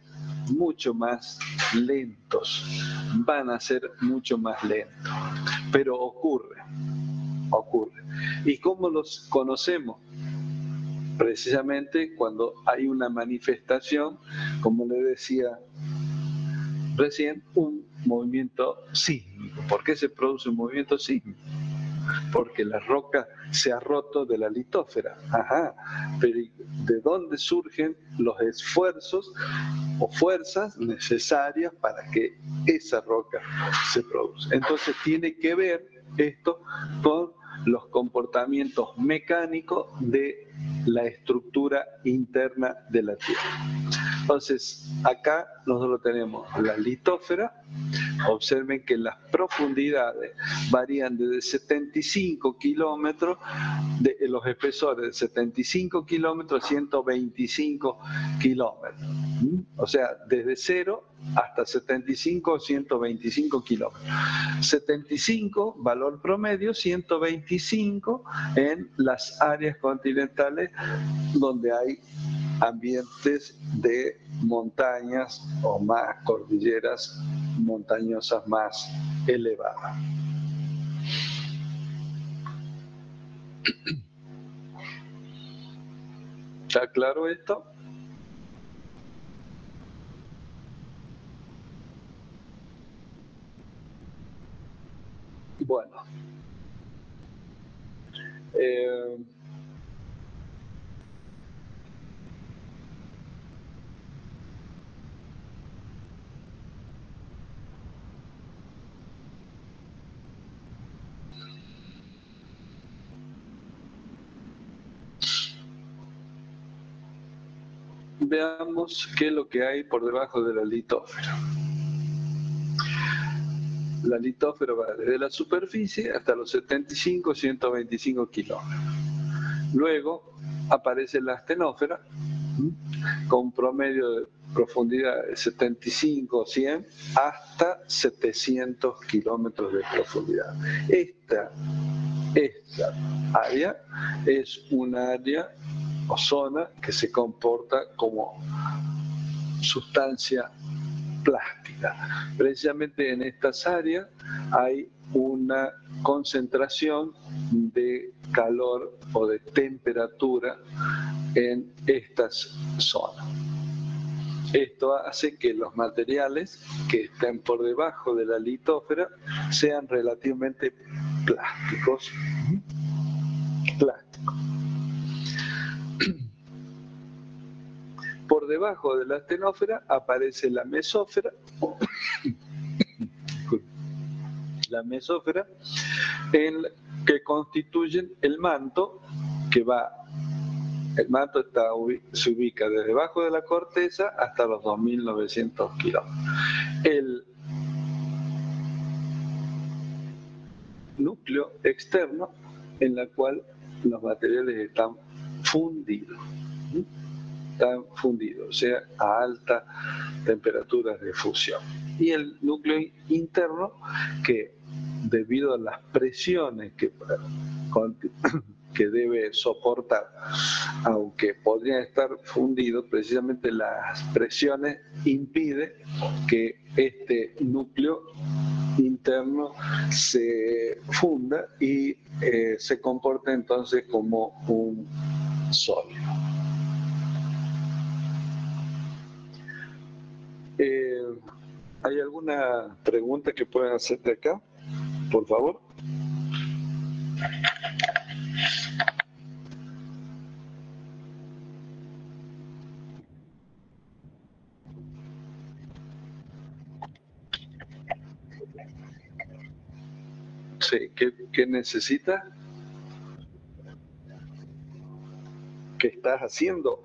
mucho más lentos, pero ocurre. ¿Y cómo los conocemos? Precisamente cuando hay una manifestación, como le decía recién, un movimiento sísmico. ¿Por qué se produce un movimiento sísmico? Porque la roca se ha roto de la litósfera. Pero ¿de dónde surgen los esfuerzos o fuerzas necesarias para que esa roca se produzca? Entonces tiene que ver esto con los comportamientos mecánicos de la estructura interna de la Tierra. Entonces, acá nosotros tenemos la litósfera. Observen que las profundidades varían desde 75 kilómetros, de los espesores de 75 kilómetros a 125 kilómetros. O sea, desde 0 hasta 75 o 125 kilómetros. 75, valor promedio, 125 en las áreas continentales donde hay ambientes de montañas o más cordilleras montañosas más elevadas. ¿Está claro esto? Bueno. Veamos qué es lo que hay por debajo de la litósfera. La litósfera va desde la superficie hasta los 75 125 kilómetros. Luego aparece la astenósfera con un promedio de profundidad de 75 100 hasta 700 kilómetros de profundidad. Esta área es un área o zona que se comporta como sustancia plástica. Precisamente en estas áreas hay una concentración de calor o de temperatura en estas zonas. Esto hace que los materiales que estén por debajo de la litósfera sean relativamente plásticos. Por debajo de la astenósfera aparece la mesósfera. La mesósfera, que constituyen el manto que va El manto se ubica desde debajo de la corteza hasta los 2.900 kilómetros. El núcleo externo en la cual los materiales están fundidos. Están fundidos, o sea, a altas temperaturas de fusión. Y el núcleo interno que, debido a las presiones que debe soportar, aunque podrían estar fundidos, precisamente las presiones impiden que este núcleo interno se funda y se comporta entonces como un sólido. ¿Hay alguna pregunta que puedan hacer de acá? Por favor. Sí, ¿qué necesitas? ¿Qué estás haciendo?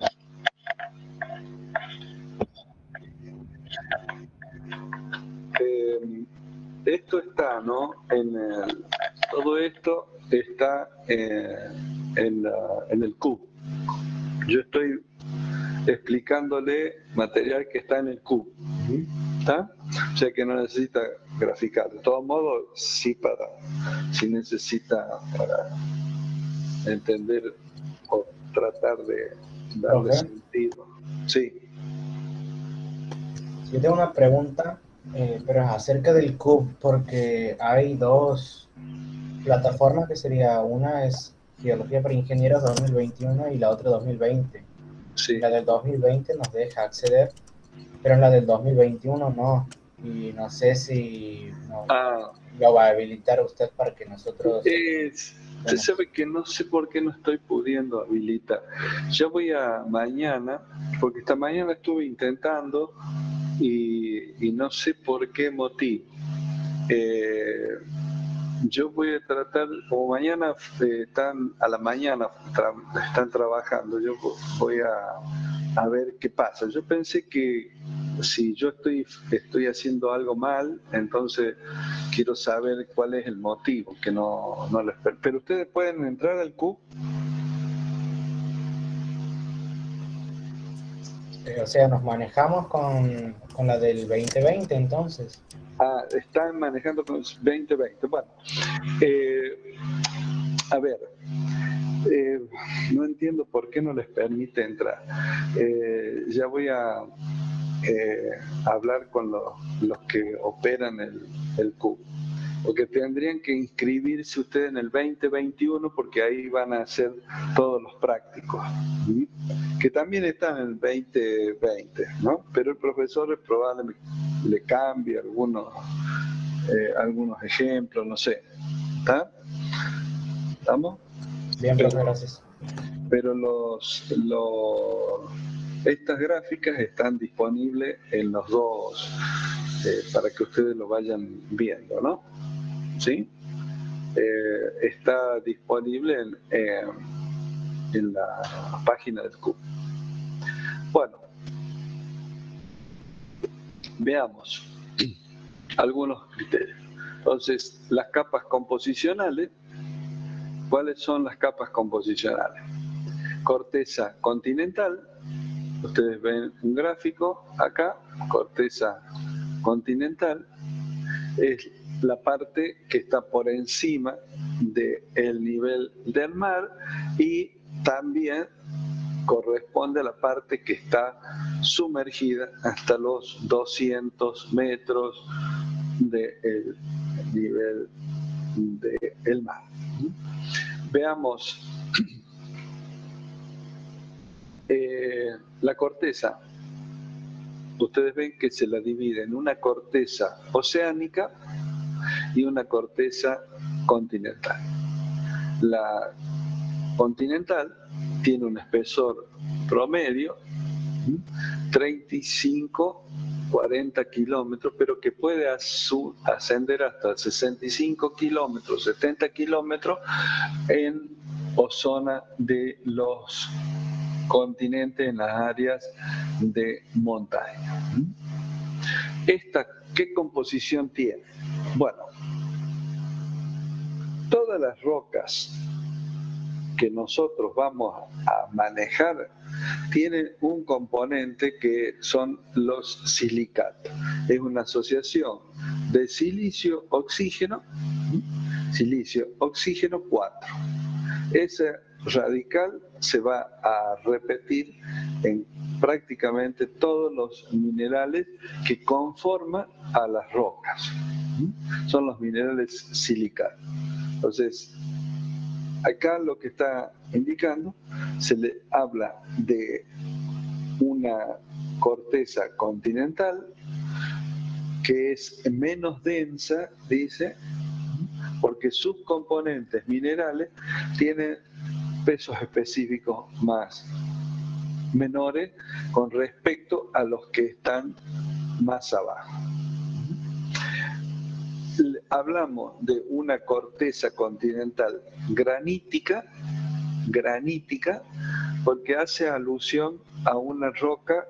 Esto está, ¿no? Todo esto está en el CUB. Yo estoy explicándole material que está en el CUB. ¿Está? O sea que no necesita graficar. De todos modos, sí si necesita para entender o tratar de darle sentido. Sí. Yo tengo una pregunta, pero es acerca del CUB, porque hay dos plataformas que sería, una es Geología para Ingenieros 2021 y la otra 2020. Sí. La del 2020 nos deja acceder, pero en la del 2021 no. Y no sé si lo va a habilitar usted para que nosotros... Usted sabe que no sé por qué no estoy pudiendo habilitar. Yo voy a mañana, porque esta mañana estuve intentando y no sé por qué motivo. Yo voy a tratar, como mañana están a la mañana están trabajando, yo voy a ver qué pasa. Yo pensé que si yo estoy haciendo algo mal, entonces quiero saber cuál es el motivo, que no lo espero. Pero ustedes pueden entrar al CUB. O sea, nos manejamos con la del 2020 entonces. Están manejando con 2020. Bueno, a ver, no entiendo por qué no les permite entrar. Ya voy a hablar con los que operan el CUB, porque tendrían que inscribirse ustedes en el 2021 porque ahí van a hacer todos los prácticos, que también están en el 2020, ¿no? Pero el profesor probablemente le cambie algunos ejemplos, no sé. ¿Está? ¿Estamos? Bien, profe, gracias. Pero estas gráficas están disponibles en los dos, para que ustedes lo vayan viendo, ¿no? ¿Sí? Está disponible en la página del CUB. Bueno, veamos algunos criterios. Entonces, las capas composicionales. ¿Cuáles son las capas composicionales? Corteza continental. Ustedes ven un gráfico acá, corteza continental. Es la parte que está por encima del nivel del mar y también corresponde a la parte que está sumergida hasta los 200 metros del nivel del mar. Veamos la corteza. Ustedes ven que se la divide en una corteza oceánica y una corteza continental. La continental tiene un espesor promedio 35-40 kilómetros, pero que puede ascender hasta 65 kilómetros, 70 kilómetros en o zona de los continente en las áreas de montaña. ¿Qué composición tiene? Bueno, todas las rocas que nosotros vamos a manejar tienen un componente que son los silicatos. Es una asociación de silicio-oxígeno 4. Ese radical se va a repetir en prácticamente todos los minerales que conforman a las rocas. Son los minerales silicatos. Entonces, acá lo que está indicando, se le habla de una corteza continental que es menos densa, dice, porque sus componentes minerales tienen pesos específicos menores con respecto a los que están más abajo. Hablamos de una corteza continental granítica, porque hace alusión a una roca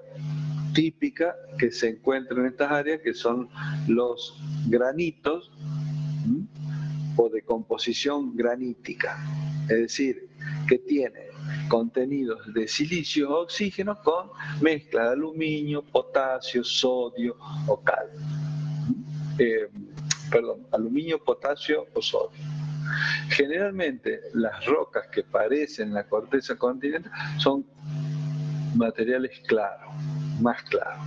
típica que se encuentra en estas áreas, que son los granitos o de composición granítica, es decir, que tiene contenidos de silicio o oxígeno con mezcla de aluminio, potasio, sodio o cal. Aluminio, potasio o sodio. Generalmente las rocas que parecen en la corteza continental son materiales claros, más claros.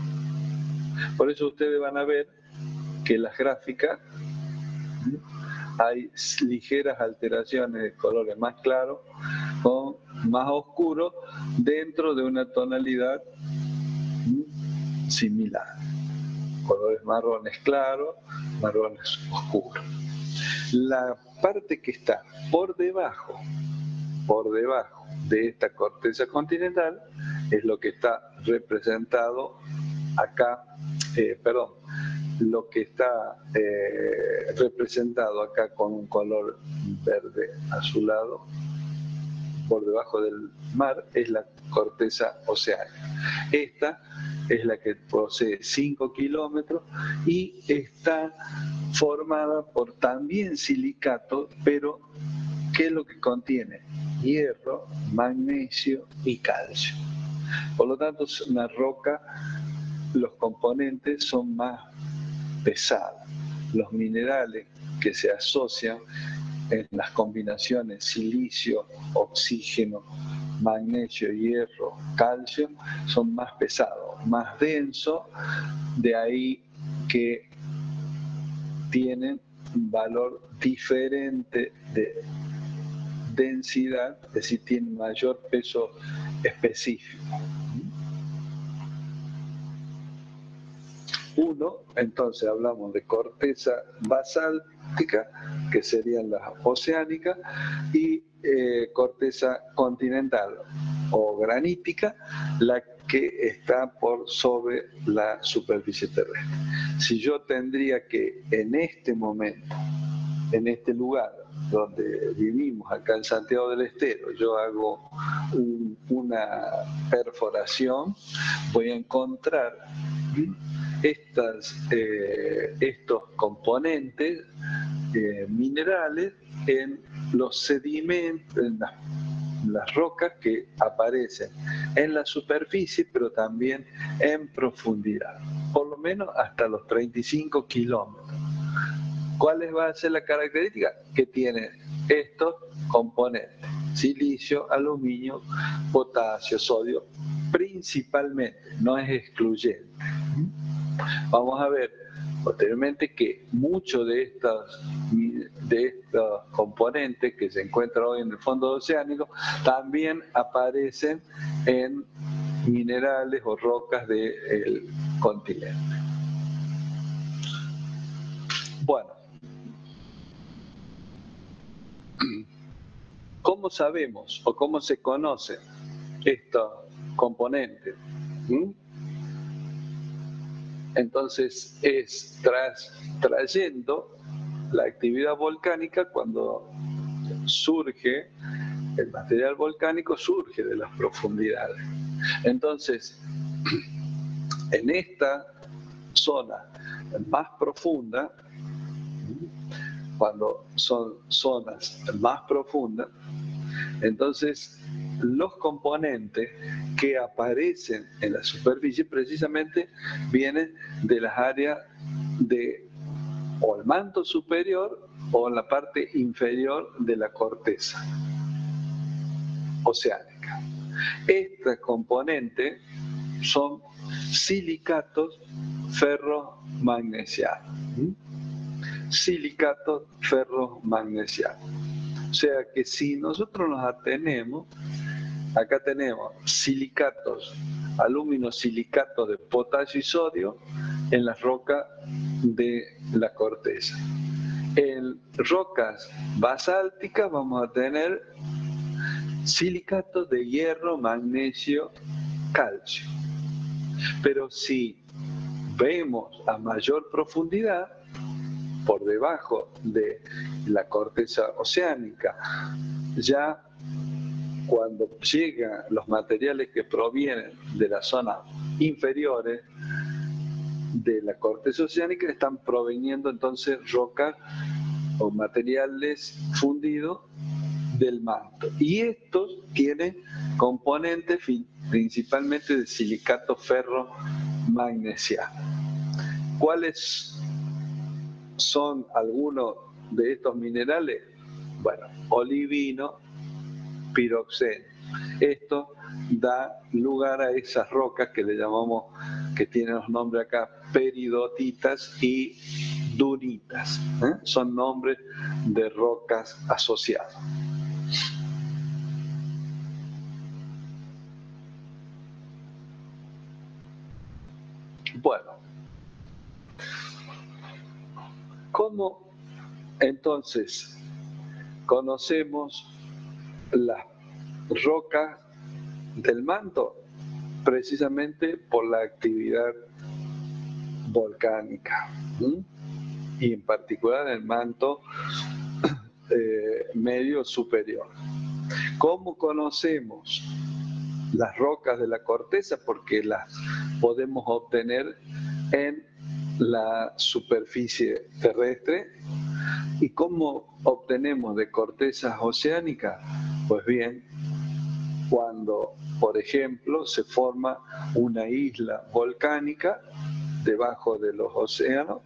Por eso ustedes van a ver que en las gráficas hay ligeras alteraciones de colores más claros o más oscuros dentro de una tonalidad similar. Colores marrones claros, marrones oscuros. La parte que está por debajo de esta corteza continental es lo que está representado acá, lo que está representado acá con un color verde azulado por debajo del mar, es la corteza oceánica. Esta es la que posee 5 kilómetros y está formada por también silicato, pero ¿qué es lo que contiene? Hierro, magnesio y calcio. Por lo tanto, es una roca, los componentes son más pesados. Los minerales que se asocian en las combinaciones silicio, oxígeno, magnesio, hierro, calcio, son más pesados, más densos, de ahí que tienen un valor diferente de densidad, es decir, tienen mayor peso específico. Entonces hablamos de corteza basáltica, que serían las oceánicas, y corteza continental o granítica, la que está por sobre la superficie terrestre. Si yo tendría que en este momento, en este lugar donde vivimos, acá en Santiago del Estero, yo hago una perforación, voy a encontrar estos componentes minerales en los sedimentos, en las rocas que aparecen en la superficie, pero también en profundidad, por lo menos hasta los 35 kilómetros. ¿Cuál va a ser la característica? Que tienen estos componentes: silicio, aluminio, potasio, sodio, principalmente, no es excluyente. Vamos a ver posteriormente que muchos de estos componentes que se encuentran hoy en el fondo oceánico también aparecen en minerales o rocas del continente. Bueno, ¿cómo sabemos o cómo se conocen estos componentes? Entonces es trayendo la actividad volcánica cuando surge el material volcánico surge de las profundidades. Entonces, en esta zona más profunda, cuando son zonas más profundas, entonces los componentes que aparecen en la superficie precisamente vienen de las áreas de o el manto superior o la parte inferior de la corteza oceánica. Estos componentes son silicatos ferromagnesianos. Silicatos ferromagnesianos. O sea que si nosotros nos atenemos, acá tenemos silicatos, aluminosilicatos de potasio y sodio en las rocas de la corteza. En rocas basálticas vamos a tener silicatos de hierro, magnesio, calcio. Pero si vemos a mayor profundidad, por debajo de la corteza oceánica, ya cuando llegan los materiales que provienen de las zonas inferiores de la corteza oceánica, están proveniendo entonces rocas o materiales fundidos del manto. Y estos tienen componentes principalmente de silicato ferromagnesiano. ¿Cuáles son algunos de estos minerales? Bueno, olivino, piroxeno. Esto da lugar a esas rocas que le llamamos, que tienen los nombres acá, peridotitas y dunitas. Son nombres de rocas asociadas. Bueno, ¿cómo entonces conocemos las rocas del manto? Precisamente por la actividad volcánica, y en particular el manto medio superior. ¿Cómo conocemos las rocas de la corteza? Porque las podemos obtener en la superficie terrestre. ¿Y cómo obtenemos de cortezas oceánicas? Pues bien, cuando, por ejemplo, se forma una isla volcánica debajo de los océanos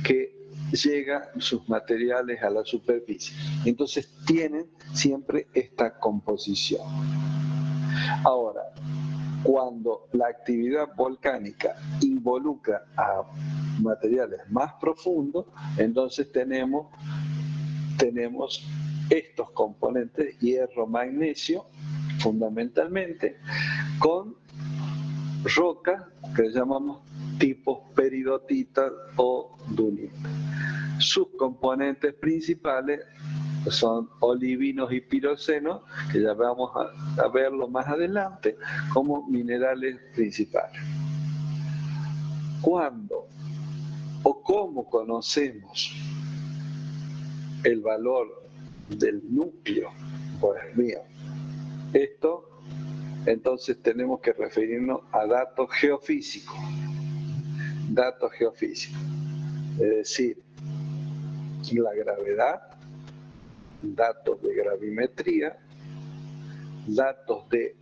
que llega sus materiales a la superficie. Entonces tienen siempre esta composición. Ahora, cuando la actividad volcánica involucra a materiales más profundos, entonces tenemos estos componentes, hierro, magnesio, fundamentalmente, con rocas que llamamos tipos peridotitas o dunitas. Sus componentes principales son olivinos y piroxenos, que ya vamos a verlo más adelante, como minerales principales. ¿Cuándo o cómo conocemos el valor del núcleo? Pues bien, esto entonces tenemos que referirnos a datos geofísicos. Datos geofísicos, es decir, la gravedad, datos de gravimetría, datos de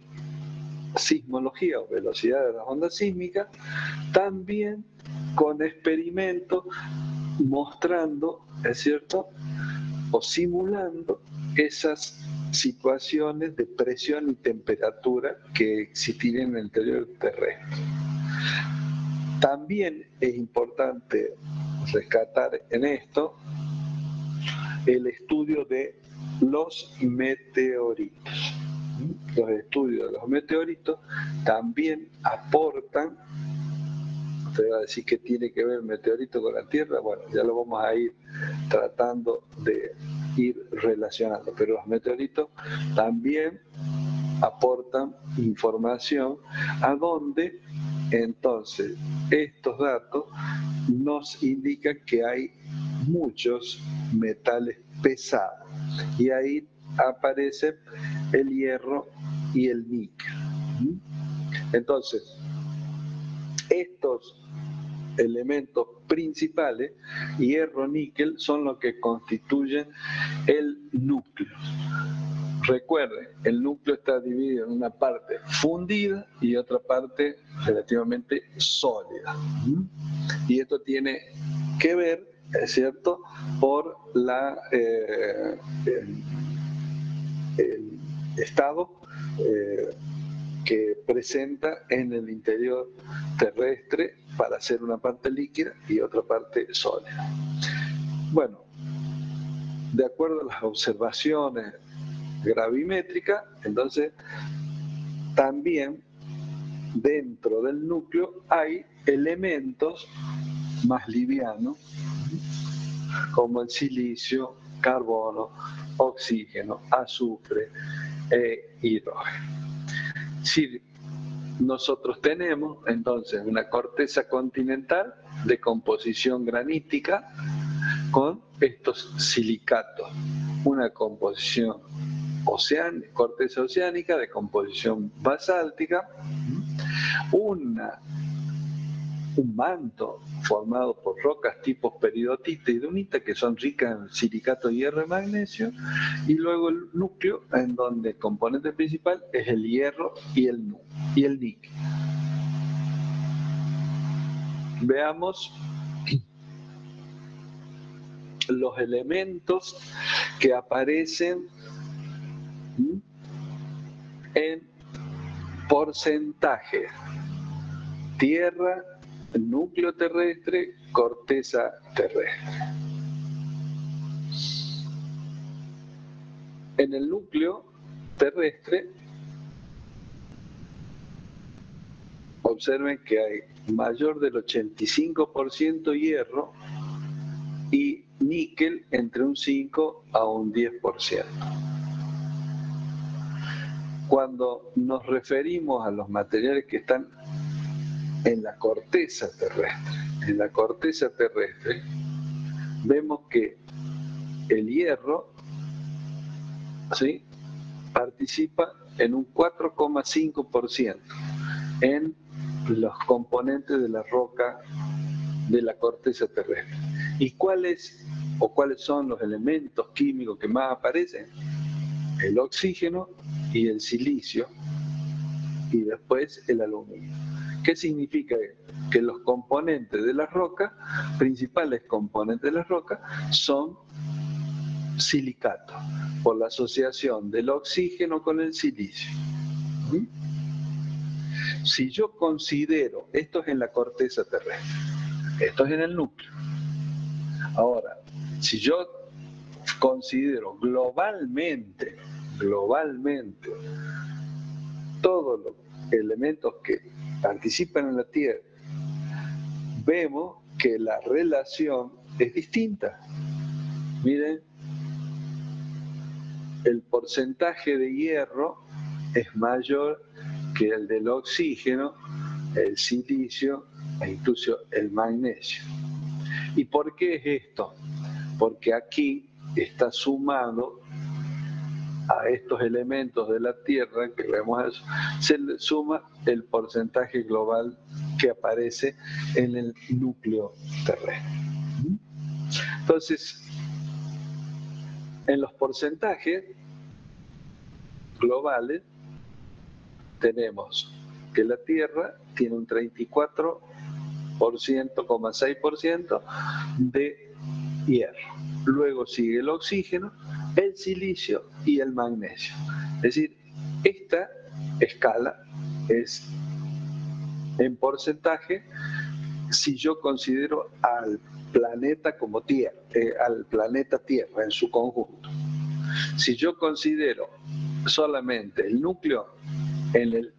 sismología o velocidad de las ondas sísmicas, también con experimentos mostrando, ¿es cierto?, o simulando esas situaciones de presión y temperatura que existirían en el interior terrestre. También es importante rescatar en esto el estudio de los meteoritos. Los estudios de los meteoritos también aportan. Usted va a decir que tiene que ver el meteorito con la Tierra. Bueno, ya lo vamos a ir tratando de ir relacionando, pero los meteoritos también aportan información a donde entonces estos datos nos indican que hay muchos metales pesados y ahí aparecen el hierro y el níquel. Entonces, estos elementos principales, hierro, níquel, son los que constituyen el núcleo. Recuerden, el núcleo está dividido en una parte fundida y otra parte relativamente sólida. Y esto tiene que ver, es cierto, por el estado que presenta en el interior terrestre para hacer una parte líquida y otra parte sólida. Bueno, de acuerdo a las observaciones gravimétricas, entonces también dentro del núcleo hay elementos más livianos como el silicio, carbono, oxígeno, azufre e hidrógeno. Si nosotros tenemos entonces una corteza continental de composición granítica con estos silicatos, una composición corteza oceánica de composición basáltica, un manto formado por rocas tipo peridotita y dunita que son ricas en silicato, hierro y magnesio, y luego el núcleo en donde el componente principal es el hierro y el níquel. Veamos los elementos que aparecen en porcentaje: tierra, núcleo terrestre, corteza terrestre. En el núcleo terrestre, observen que hay mayor del 85% hierro y níquel entre un 5 a un 10%. Cuando nos referimos a los materiales que están en la corteza terrestre, vemos que el hierro, ¿sí?, participa en un 4,5% en los componentes de la roca de la corteza terrestre. ¿Y cuáles son los elementos químicos que más aparecen? El oxígeno y el silicio, y después el aluminio. ¿Qué significa esto? Que los componentes de la roca, principales componentes de la roca, son silicatos, por la asociación del oxígeno con el silicio. Si yo considero, esto es en la corteza terrestre, esto es en el núcleo. Ahora, si yo considero globalmente todos los elementos que participan en la Tierra, vemos que la relación es distinta. Miren, el porcentaje de hierro es mayor que el del oxígeno, el silicio e incluso el magnesio. ¿Y por qué es esto? Porque aquí está sumado a estos elementos de la Tierra que vemos eso, se le suma el porcentaje global que aparece en el núcleo terrestre. Entonces, en los porcentajes globales tenemos que la Tierra tiene un 34,6% de hierro. Luego sigue el oxígeno, el silicio y el magnesio. Es decir, esta escala es en porcentaje si yo considero al planeta como Tierra, al planeta Tierra en su conjunto. Si yo considero solamente el núcleo, en el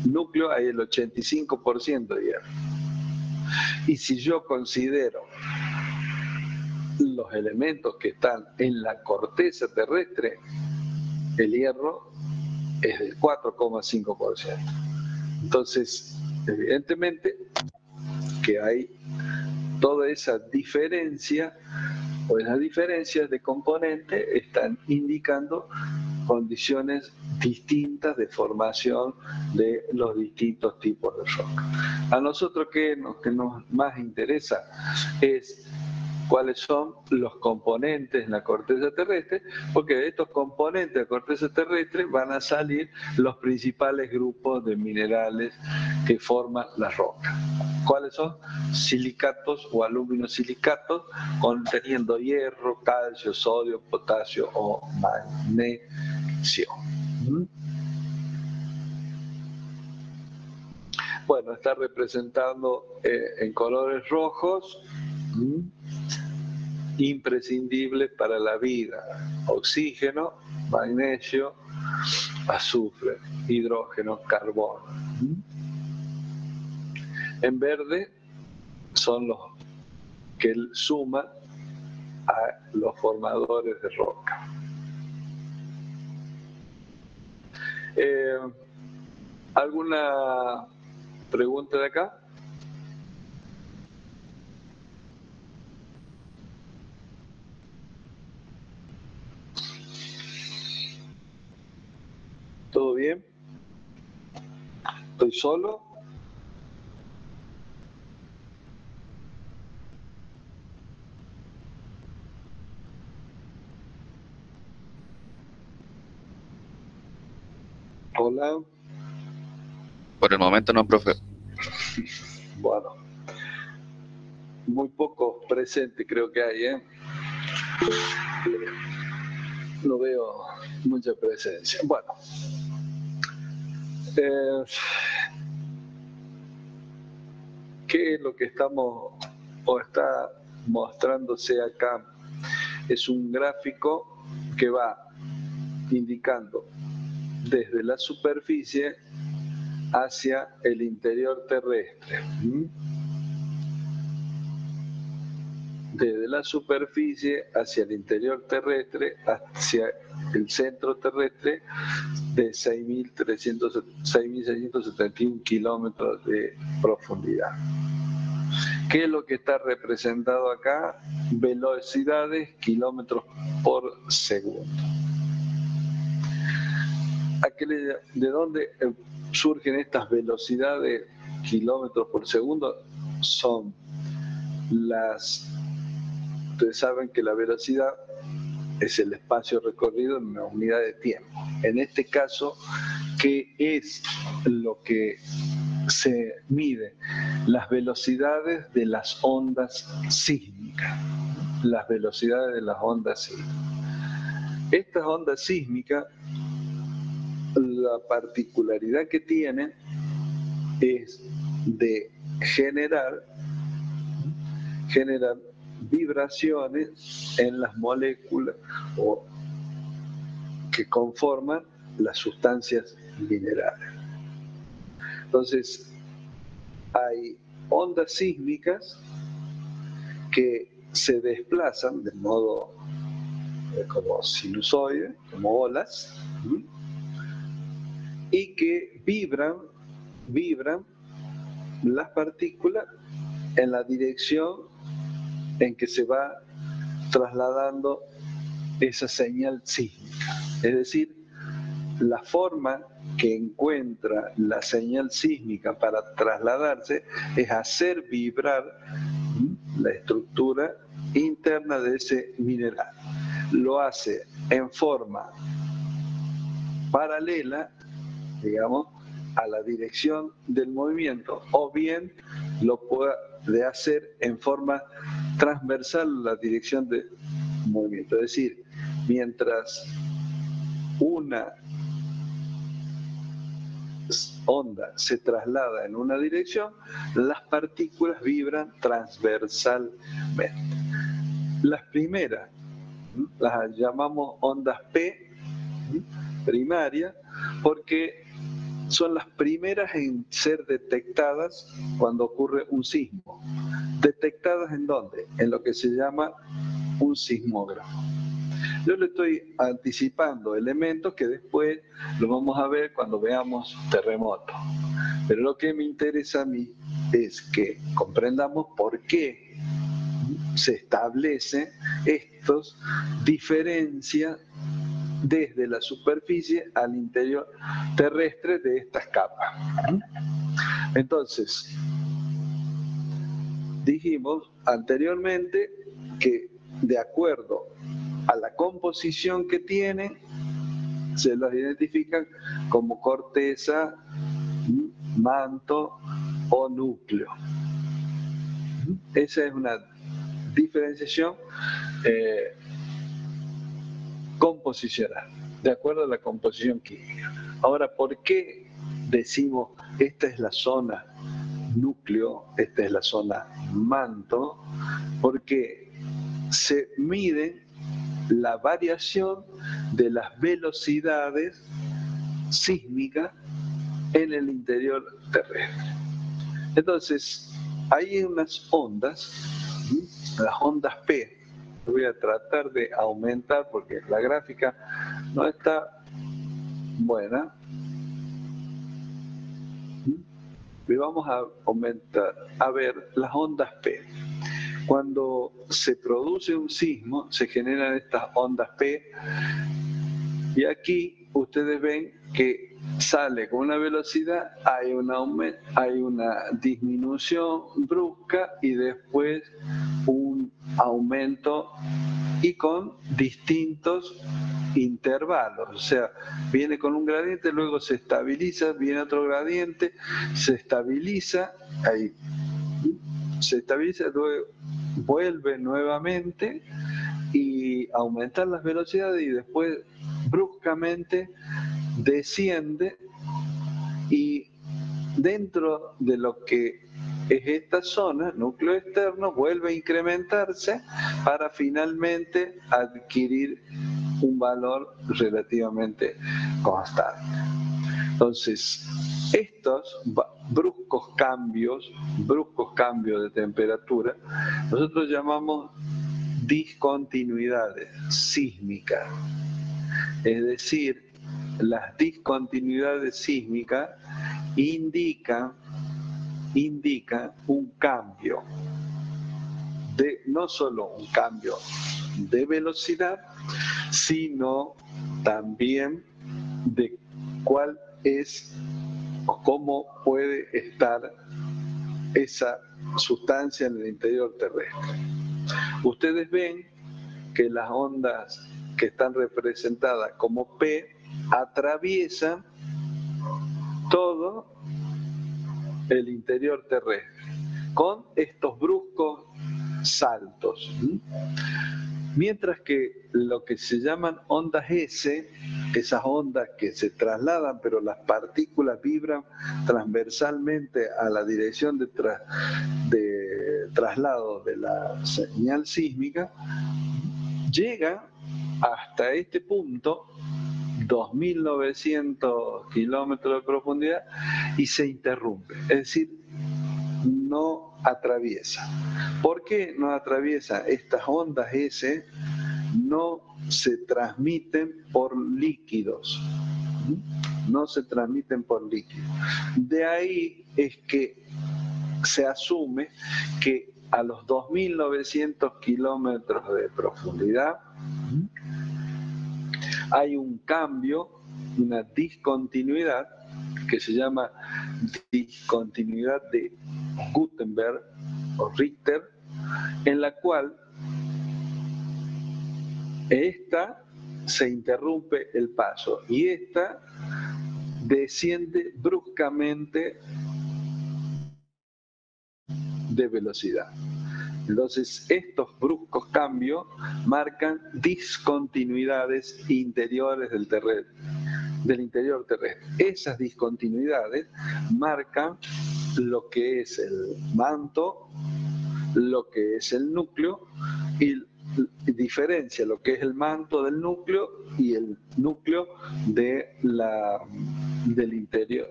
núcleo hay el 85% de hierro. Y si yo considero los elementos que están en la corteza terrestre, el hierro es del 4,5%. Entonces, evidentemente que hay toda esa diferencia Pues las diferencias de componente están indicando condiciones distintas de formación de los distintos tipos de roca. A nosotros que nos más interesa es cuáles son los componentes en la corteza terrestre, porque de estos componentes de la corteza terrestre van a salir los principales grupos de minerales que forman las rocas. ¿Cuáles son? Silicatos o aluminosilicatos conteniendo hierro, calcio, sodio, potasio o magnesio. Bueno, está representando en colores rojos, imprescindibles para la vida: oxígeno, magnesio, azufre, hidrógeno, carbono. En verde son los que suman a los formadores de roca. ¿Alguna pregunta de acá? ¿Todo bien? ¿Estoy solo? Hola. Por el momento no, profe. Bueno, muy pocos presentes creo que hay, ¿eh? No veo mucha presencia. Bueno, ¿qué es lo que estamos o está mostrándose acá? Es un gráfico que va indicando desde la superficie hacia el interior terrestre. Desde la superficie hacia el interior terrestre, hacia el centro terrestre, de 6.671 kilómetros de profundidad. ¿Qué es lo que está representado acá? Velocidades, kilómetros por segundo. ¿De dónde surgen estas velocidades, kilómetros por segundo? Ustedes saben que la velocidad es el espacio recorrido en una unidad de tiempo. En este caso, ¿qué es lo que se mide? Las velocidades de las ondas sísmicas. Las velocidades de las ondas sísmicas. Estas ondas sísmicas, la particularidad que tienen es de generar vibraciones en las moléculas que conforman las sustancias minerales. Entonces, hay ondas sísmicas que se desplazan de modo como sinusoide, como olas, y que vibran las partículas en la dirección en que se va trasladando esa señal sísmica. Es decir, la forma que encuentra la señal sísmica para trasladarse es hacer vibrar la estructura interna de ese mineral. Lo hace en forma paralela, digamos, a la dirección del movimiento, o bien lo puede hacer en forma transversal a la dirección del movimiento. Es decir, mientras una onda se traslada en una dirección, las partículas vibran transversalmente. Las primeras las llamamos ondas P primarias porque son las primeras en ser detectadas cuando ocurre un sismo. ¿Detectadas en dónde? En lo que se llama un sismógrafo. Yo le estoy anticipando elementos que después lo vamos a ver cuando veamos terremotos. Pero lo que me interesa a mí es que comprendamos por qué se establece estos diferencia desde la superficie al interior terrestre de estas capas. Entonces, dijimos anteriormente que de acuerdo a la composición que tienen, se los identifican como corteza, manto o núcleo. Esa es una diferenciación composicional, de acuerdo a la composición química. Ahora, ¿por qué decimos esta es la zona núcleo, esta es la zona manto? Porque se mide la variación de las velocidades sísmicas en el interior terrestre. Entonces, hay unas ondas, las ondas P. Voy a tratar de aumentar porque la gráfica no está buena. Y vamos a aumentar, a ver las ondas P. Cuando se produce un sismo, se generan estas ondas P, y aquí ustedes ven que sale con una velocidad, hay una disminución brusca y después un aumento y con distintos intervalos, o sea, viene con un gradiente, luego se estabiliza, viene otro gradiente, se estabiliza, ahí se estabiliza, luego vuelve nuevamente y aumentar las velocidades y después bruscamente desciende, y dentro de lo que es esta zona, núcleo externo, vuelve a incrementarse para finalmente adquirir un valor relativamente constante. Entonces, estos bruscos cambios de temperatura, nosotros llamamos discontinuidades sísmicas. Es decir, las discontinuidades sísmicas indican un cambio, no solo un cambio de velocidad, sino también de cuál es o cómo puede estar esa sustancia en el interior terrestre. Ustedes ven que las ondas que están representadas como P atraviesan todo el interior terrestre con estos bruscos saltos. Mientras que lo que se llaman ondas S, esas ondas que se trasladan, pero las partículas vibran transversalmente a la dirección de traslado de la señal sísmica, llegan hasta este punto, 2.900 kilómetros de profundidad, y se interrumpe. Es decir, no atraviesa. ¿Por qué no atraviesa? Estas ondas S no se transmiten por líquidos. No se transmiten por líquidos. De ahí es que se asume que a los 2.900 kilómetros de profundidad hay un cambio, una discontinuidad que se llama discontinuidad de Gutenberg o Richter, en la cual esta se interrumpe el paso y esta desciende bruscamente de velocidad. Entonces, estos bruscos cambios marcan discontinuidades interiores del interior terrestre. Esas discontinuidades marcan lo que es el manto, lo que es el núcleo, y diferencia lo que es el manto del núcleo y el núcleo del interior,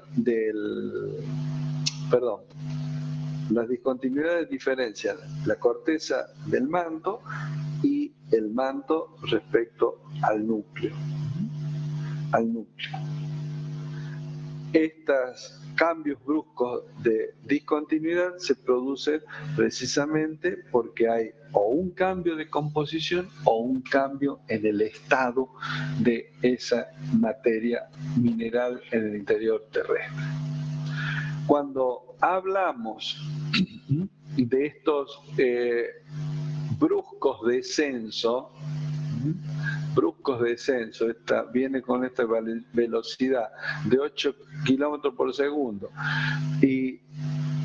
las discontinuidades diferencian la corteza del manto y el manto respecto al núcleo. estos cambios bruscos de discontinuidad se producen precisamente porque hay o un cambio de composición o un cambio en el estado de esa materia mineral en el interior terrestre. Cuando hablamos de estos bruscos descensos, viene con esta velocidad de 8 kilómetros por segundo y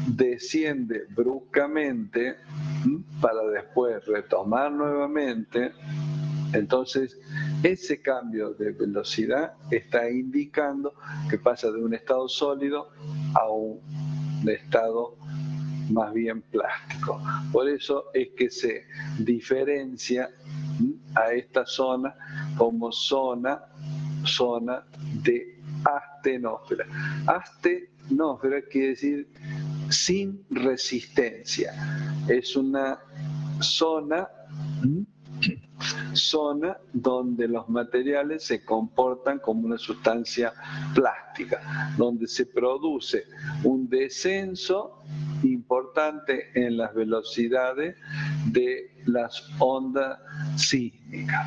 desciende bruscamente para después retomar nuevamente. Entonces, ese cambio de velocidad está indicando que pasa de un estado sólido a un estado más bien plástico. Por eso es que se diferencia a esta zona como zona de astenósfera. Astenósfera quiere decir sin resistencia. Es una zona donde los materiales se comportan como una sustancia plástica, donde se produce un descenso importante en las velocidades de las ondas sísmicas.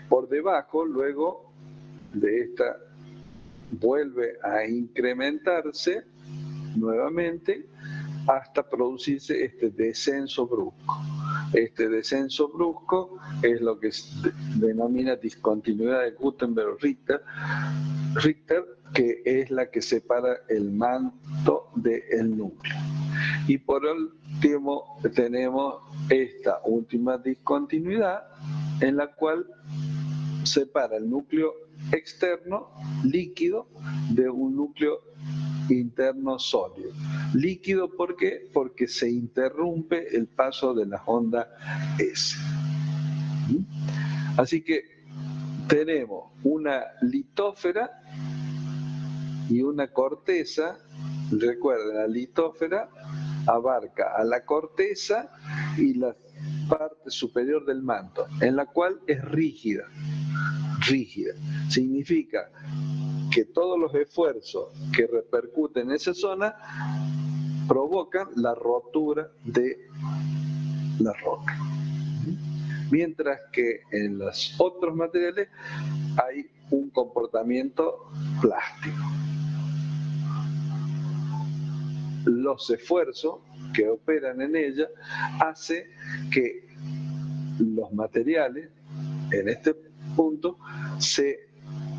Por debajo, luego de esta, vuelve a incrementarse nuevamente hasta producirse este descenso brusco. Este descenso brusco es lo que se denomina discontinuidad de Gutenberg-Richter, que es la que separa el manto del núcleo. Y por último tenemos esta última discontinuidad en la cual separa el núcleo externo líquido de un núcleo interno sólido. Líquido, ¿por qué? Porque se interrumpe el paso de las ondas S. Así que tenemos una litósfera y una corteza. Recuerden, la litósfera abarca a la corteza y la parte superior del manto, en la cual es rígida. Rígida significa que todos los esfuerzos que repercuten en esa zona provocan la rotura de la roca. Mientras que en los otros materiales hay un comportamiento plástico. Los esfuerzos que operan en ella hacen que los materiales, en este punto, se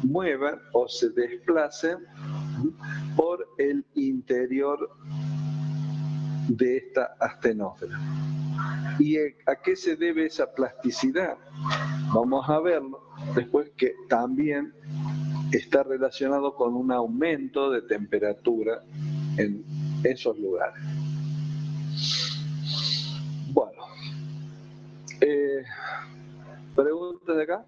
muevan o se desplacen por el interior de esta astenósfera. ¿Y a qué se debe esa plasticidad? Vamos a verlo después, que también está relacionado con un aumento de temperatura en esos lugares. Bueno, ¿preguntas de acá?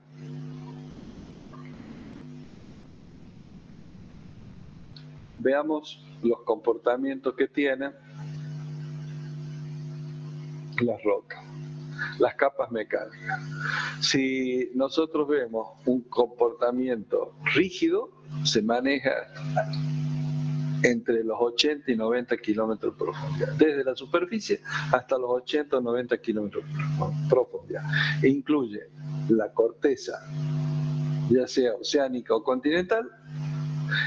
Veamos los comportamientos que tienen las rocas, las capas mecánicas. Si nosotros vemos un comportamiento rígido, se maneja entre los 80 y 90 kilómetros de profundidad, desde la superficie hasta los 80 o 90 kilómetros de profundidad. E incluye la corteza, ya sea oceánica o continental,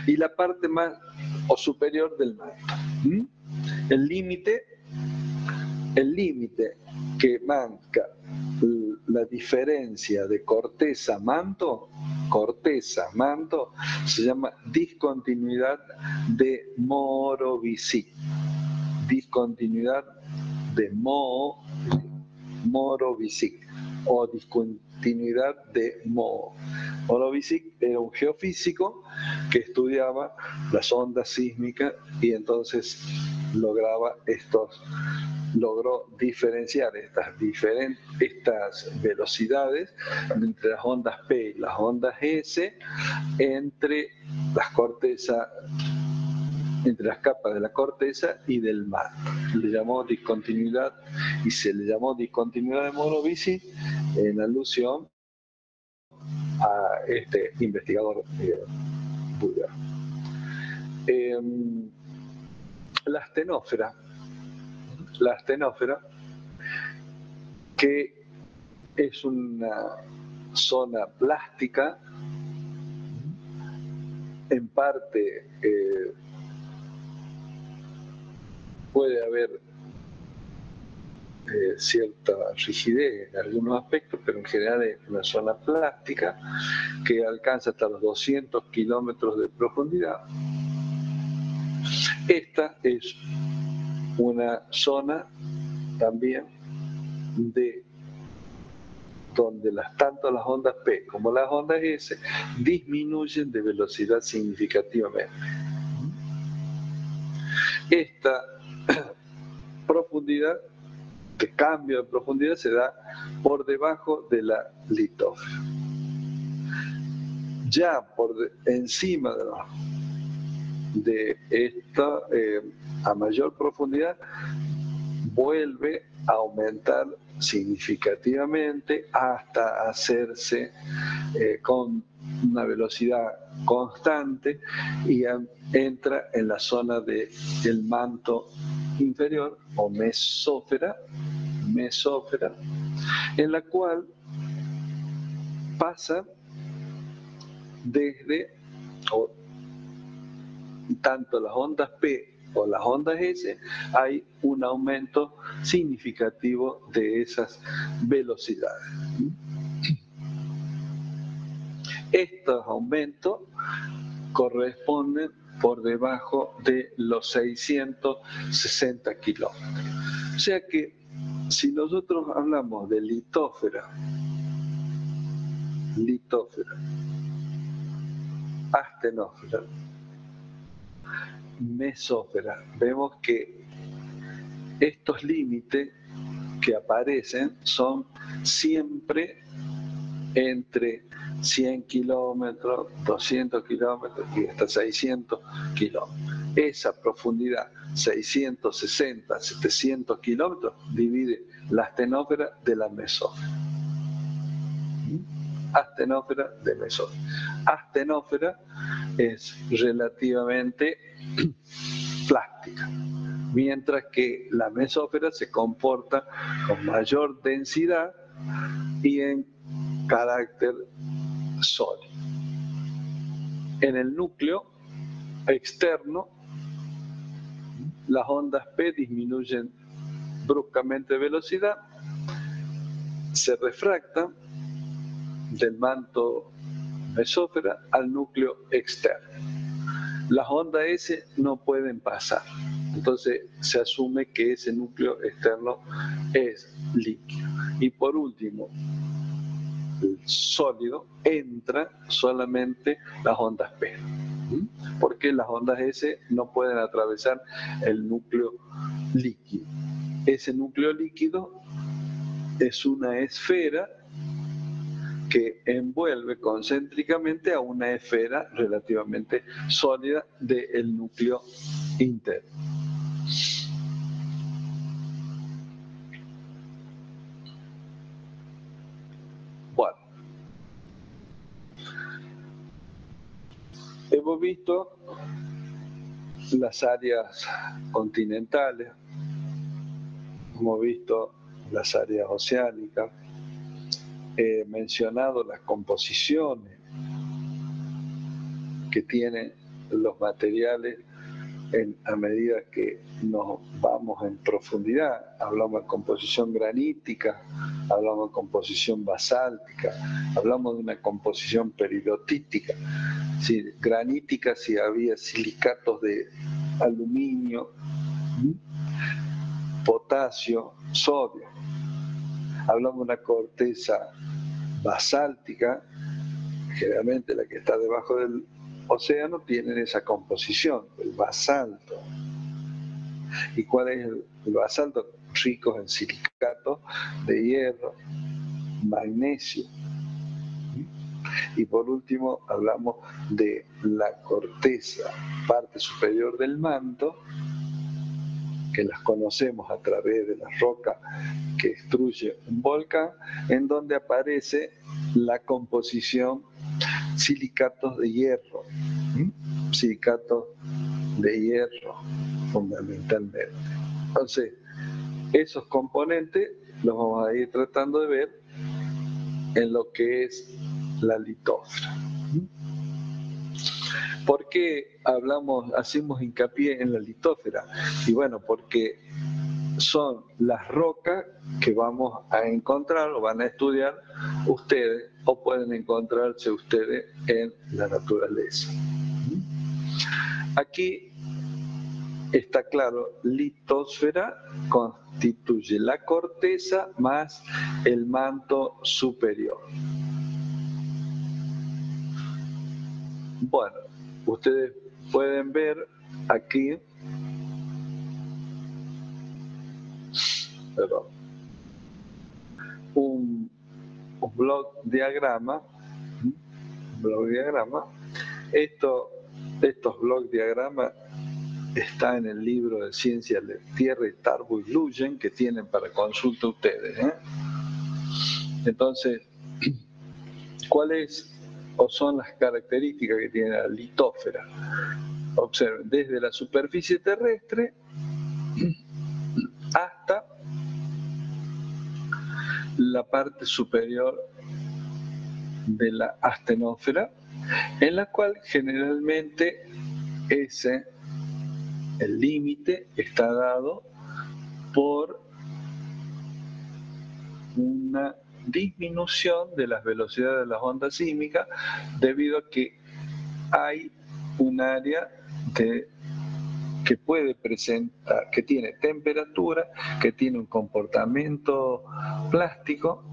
y la parte más o superior del manto. El límite que marca la diferencia de corteza-manto se llama discontinuidad de Morovicic. Discontinuidad de Morovicic o discontinuidad de Moho. Morovicic era un geofísico que estudiaba las ondas sísmicas y entonces logró diferenciar estas velocidades entre las ondas P y las ondas S entre las capas de la corteza y del manto. Le llamó discontinuidad y se le llamó discontinuidad de Morovicic en alusión a este investigador búlgaro. La astenósfera, que es una zona plástica, en parte puede haber cierta rigidez en algunos aspectos, pero en general es una zona plástica que alcanza hasta los 200 kilómetros de profundidad. Esta es una zona también donde tanto las ondas P como las ondas S disminuyen de velocidad significativamente. Esta profundidad, este cambio de profundidad, se da por debajo de la litósfera. Ya por encima de esta, a mayor profundidad, vuelve a aumentar significativamente hasta hacerse con una velocidad constante y entra en la zona del manto inferior o mesósfera, en la cual pasa desde tanto las ondas P o las ondas S, hay un aumento significativo de esas velocidades. Estos aumentos corresponden por debajo de los 660 kilómetros. O sea que si nosotros hablamos de litósfera, astenósfera, mesósfera, vemos que estos límites que aparecen son siempre entre 100 kilómetros, 200 kilómetros y hasta 600 kilómetros. Esa profundidad, 660, 700 kilómetros, divide la astenósfera de la mesósfera. Astenósfera de mesósfera. Astenósfera es relativamente plástica, mientras que la mesósfera se comporta con mayor densidad y en carácter sólido. En el núcleo externo, las ondas P disminuyen bruscamente de velocidad, se refractan del manto mesósfera al núcleo externo. Las ondas S no pueden pasar, entonces se asume que ese núcleo externo es líquido. Y por último, el sólido, entra solamente las ondas P, porque las ondas S no pueden atravesar el núcleo líquido. Ese núcleo líquido es una esfera que envuelve concéntricamente a una esfera relativamente sólida del núcleo interno. Bueno, hemos visto las áreas continentales, hemos visto las áreas oceánicas, he mencionado las composiciones que tienen los materiales a medida que nos vamos en profundidad. Hablamos de composición granítica, hablamos de composición basáltica, hablamos de una composición peridotítica. Sí, granítica si había silicatos de aluminio, potasio, sodio. Hablamos de una corteza basáltica, generalmente la que está debajo del océano tienen esa composición, el basalto. ¿Y cuál es el basalto? Ricos en silicatos de hierro, magnesio. Y por último hablamos de la corteza, parte superior del manto, que las conocemos a través de la roca que destruye un volcán, en donde aparece la composición silicatos de hierro, silicatos de hierro fundamentalmente. Entonces, esos componentes los vamos a ir tratando de ver en lo que es la litósfera. ¿Por qué hacemos hincapié en la litósfera? Y bueno, porque son las rocas que vamos a encontrar o van a estudiar ustedes o pueden encontrarse ustedes en la naturaleza. Aquí está claro, litósfera constituye la corteza más el manto superior. Bueno, ustedes pueden ver aquí, un block diagrama. Estos block diagramas están en el libro de Ciencias de Tierra y Tarbo y Luyen, que tienen para consulta ustedes. Entonces, ¿cuáles son las características que tiene la litósfera? Observen, desde la superficie terrestre hasta la parte superior de la astenósfera, en la cual generalmente el límite está dado por una disminución de las velocidades de las ondas sísmicas, debido a que hay un área que puede presentar, que tiene temperatura, que tiene un comportamiento plástico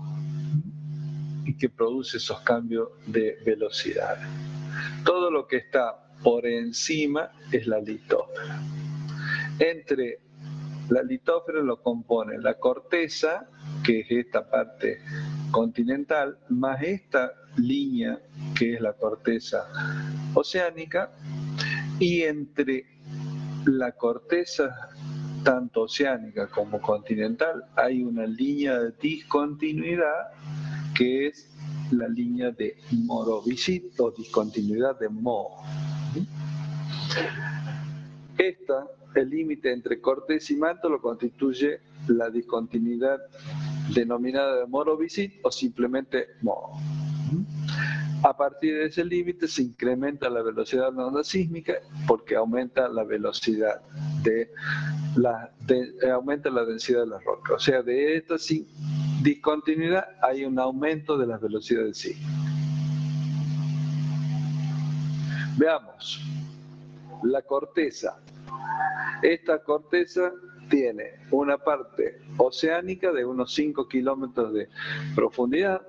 y que produce esos cambios de velocidad. Todo lo que está por encima es la litósfera. Entre la litósfera lo compone la corteza, que es esta parte continental, más esta línea que es la corteza oceánica, y entre la corteza tanto oceánica como continental hay una línea de discontinuidad que es la línea de Morovicit o discontinuidad de Moe. El límite entre corteza y manto lo constituye la discontinuidad denominada de Morovicit o simplemente Moe. A partir de ese límite se incrementa la velocidad de la onda sísmica porque aumenta la velocidad aumenta la densidad de la roca. O sea, de esta discontinuidad hay un aumento de las velocidades sísmicas. Veamos la corteza. Esta corteza tiene una parte oceánica de unos 5 kilómetros de profundidad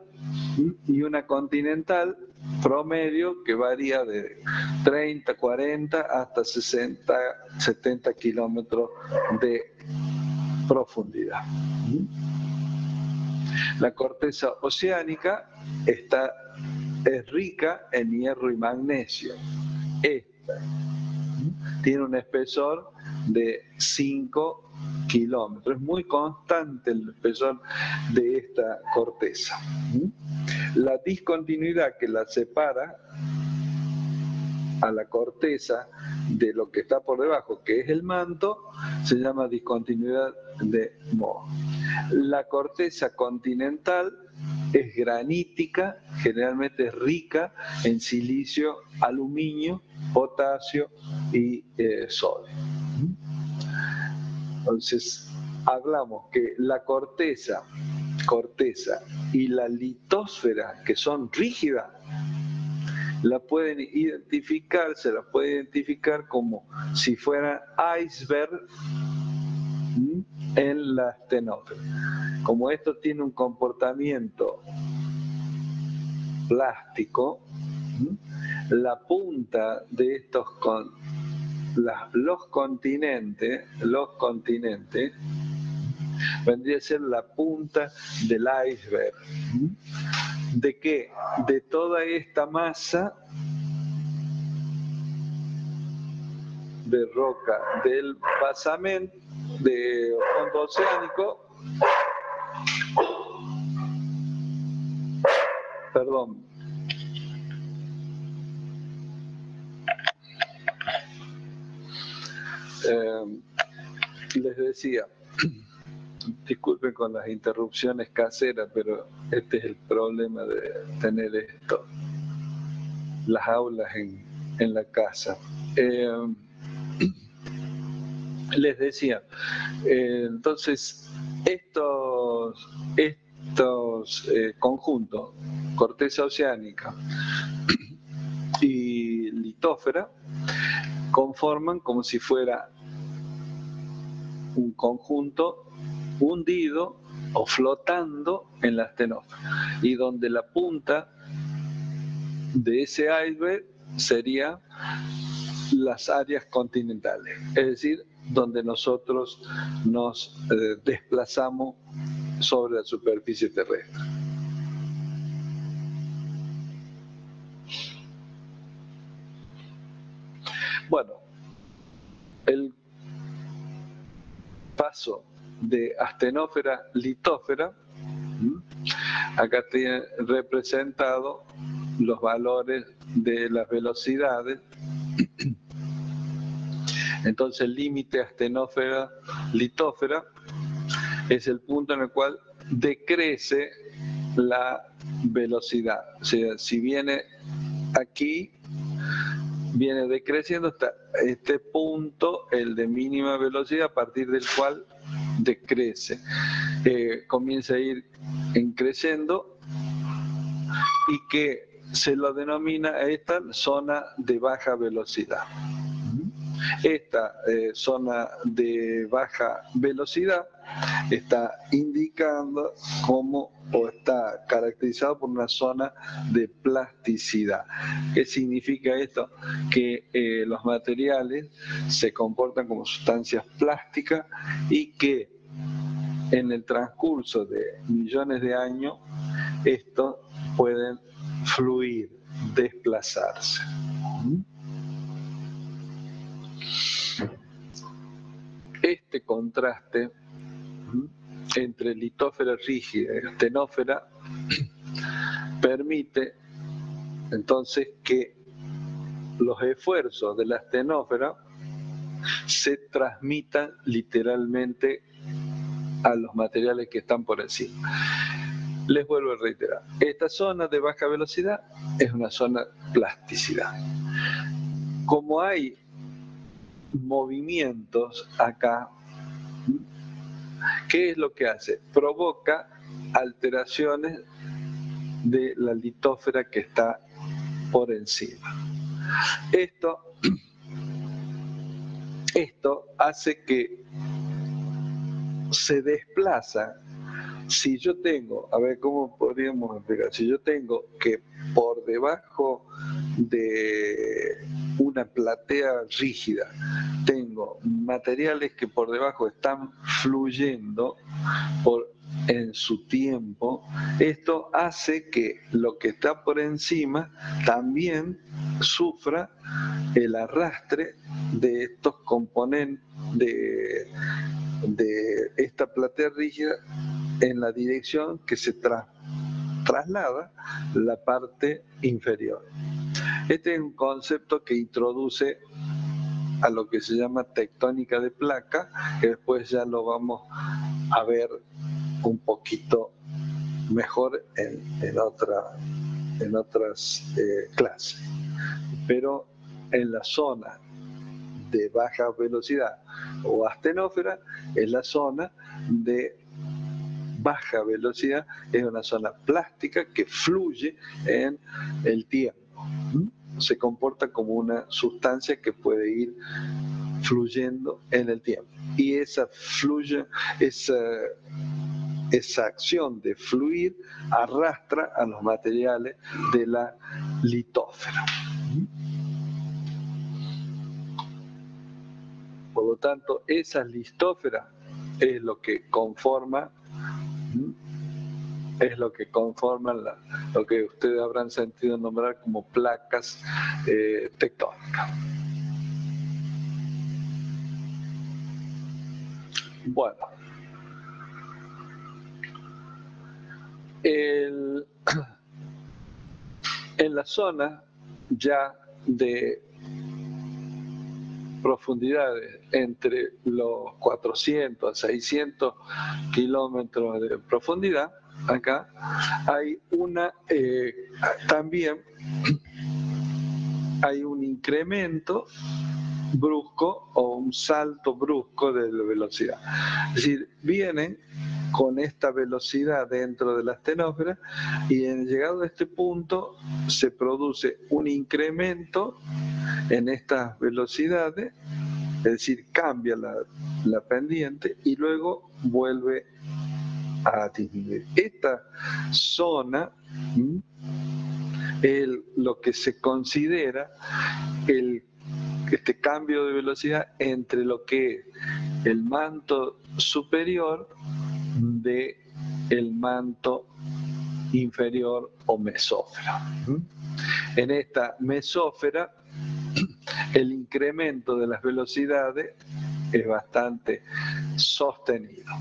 y una continental promedio que varía de 30, 40 hasta 60, 70 kilómetros de profundidad. La corteza oceánica es rica en hierro y magnesio. Esta tiene un espesor de 5 kilómetros. Es muy constante el espesor de esta corteza. La discontinuidad que la separa a la corteza de lo que está por debajo, que es el manto, se llama discontinuidad de Moe. La corteza continental es granítica, generalmente es rica en silicio, aluminio, potasio y sodio. Entonces, hablamos que la corteza y la litósfera, que son rígidas, se la puede identificar como si fueran iceberg en la astenósfera. Como esto tiene un comportamiento plástico, la punta de los continentes vendría a ser la punta del iceberg. ¿De qué? De toda esta masa de roca del basamento de fondo oceánico, perdón, les decía, disculpen con las interrupciones caseras, pero este es el problema de tener esto, las aulas en la casa. Les decía, entonces estos conjuntos, corteza oceánica y litósfera, conforman como si fuera un conjunto hundido o flotando en la astenósfera, y donde la punta de ese iceberg sería las áreas continentales, es decir, donde nosotros nos desplazamos sobre la superficie terrestre. Bueno, el paso de astenósfera a litósfera, acá tiene representado los valores de las velocidades. Entonces el límite astenósfera-litósfera es el punto en el cual decrece la velocidad. O sea, si viene aquí, viene decreciendo hasta este punto, el de mínima velocidad, a partir del cual decrece. Comienza a ir creciendo y que se lo denomina esta zona de baja velocidad. Esta zona de baja velocidad está indicando como, o está caracterizado por una zona de plasticidad. ¿Qué significa esto? Que los materiales se comportan como sustancias plásticas y que en el transcurso de millones de años estos pueden fluir, desplazarse. Este contraste entre litósfera rígida y astenósfera permite entonces que los esfuerzos de la astenósfera se transmitan literalmente a los materiales que están por encima. Les vuelvo a reiterar, esta zona de baja velocidad es una zona de plasticidad. Como hay movimientos acá, ¿qué es lo que hace? Provoca alteraciones de la litósfera que está por encima. Esto hace que se desplaza. Si yo tengo, a ver cómo podríamos explicar, si yo tengo que por debajo de una platea rígida tengo materiales que por debajo están fluyendo en su tiempo, esto hace que lo que está por encima también sufra el arrastre de estos componentes de esta platea rígida en la dirección que se traslada la parte inferior. Este es un concepto que introduce a lo que se llama tectónica de placa, que después ya lo vamos a ver un poquito mejor en otras clases. Pero en la zona de baja velocidad o astenósfera es la zona de baja velocidad, es una zona plástica que fluye en el tiempo. Se comporta como una sustancia que puede ir fluyendo en el tiempo. Y esa acción de fluir arrastra a los materiales de la litósfera. Por lo tanto, esa litósfera es lo que conforma lo que ustedes habrán sentido nombrar como placas tectónicas. Bueno, en la zona ya de profundidades entre los 400 a 600 kilómetros de profundidad, acá hay también hay un incremento brusco o un salto brusco de la velocidad. Es decir, vienen con esta velocidad dentro de la astenósfera y llegado a este punto se produce un incremento en estas velocidades, es decir, cambia la pendiente y luego vuelve a disminuir. Esta zona es lo que se considera este cambio de velocidad entre lo que es el manto superior de el manto inferior o mesósfera. En esta mesósfera el incremento de las velocidades es bastante sostenido,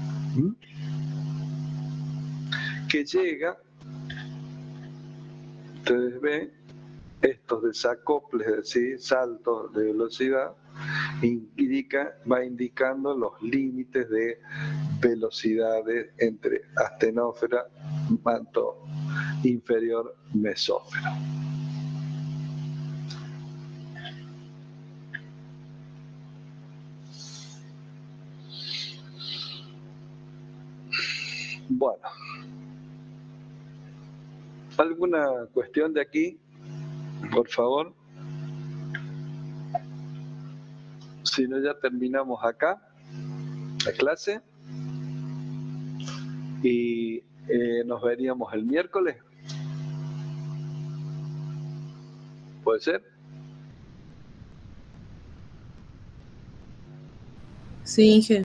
que llega, ustedes ven, estos desacoples, es decir, saltos de velocidad, va indicando los límites de velocidades entre astenósfera, manto inferior, mesósfera. Bueno, ¿alguna cuestión de aquí? Por favor. Si no, ya terminamos acá la clase y nos veríamos el miércoles. ¿Puede ser? Sí, Inge.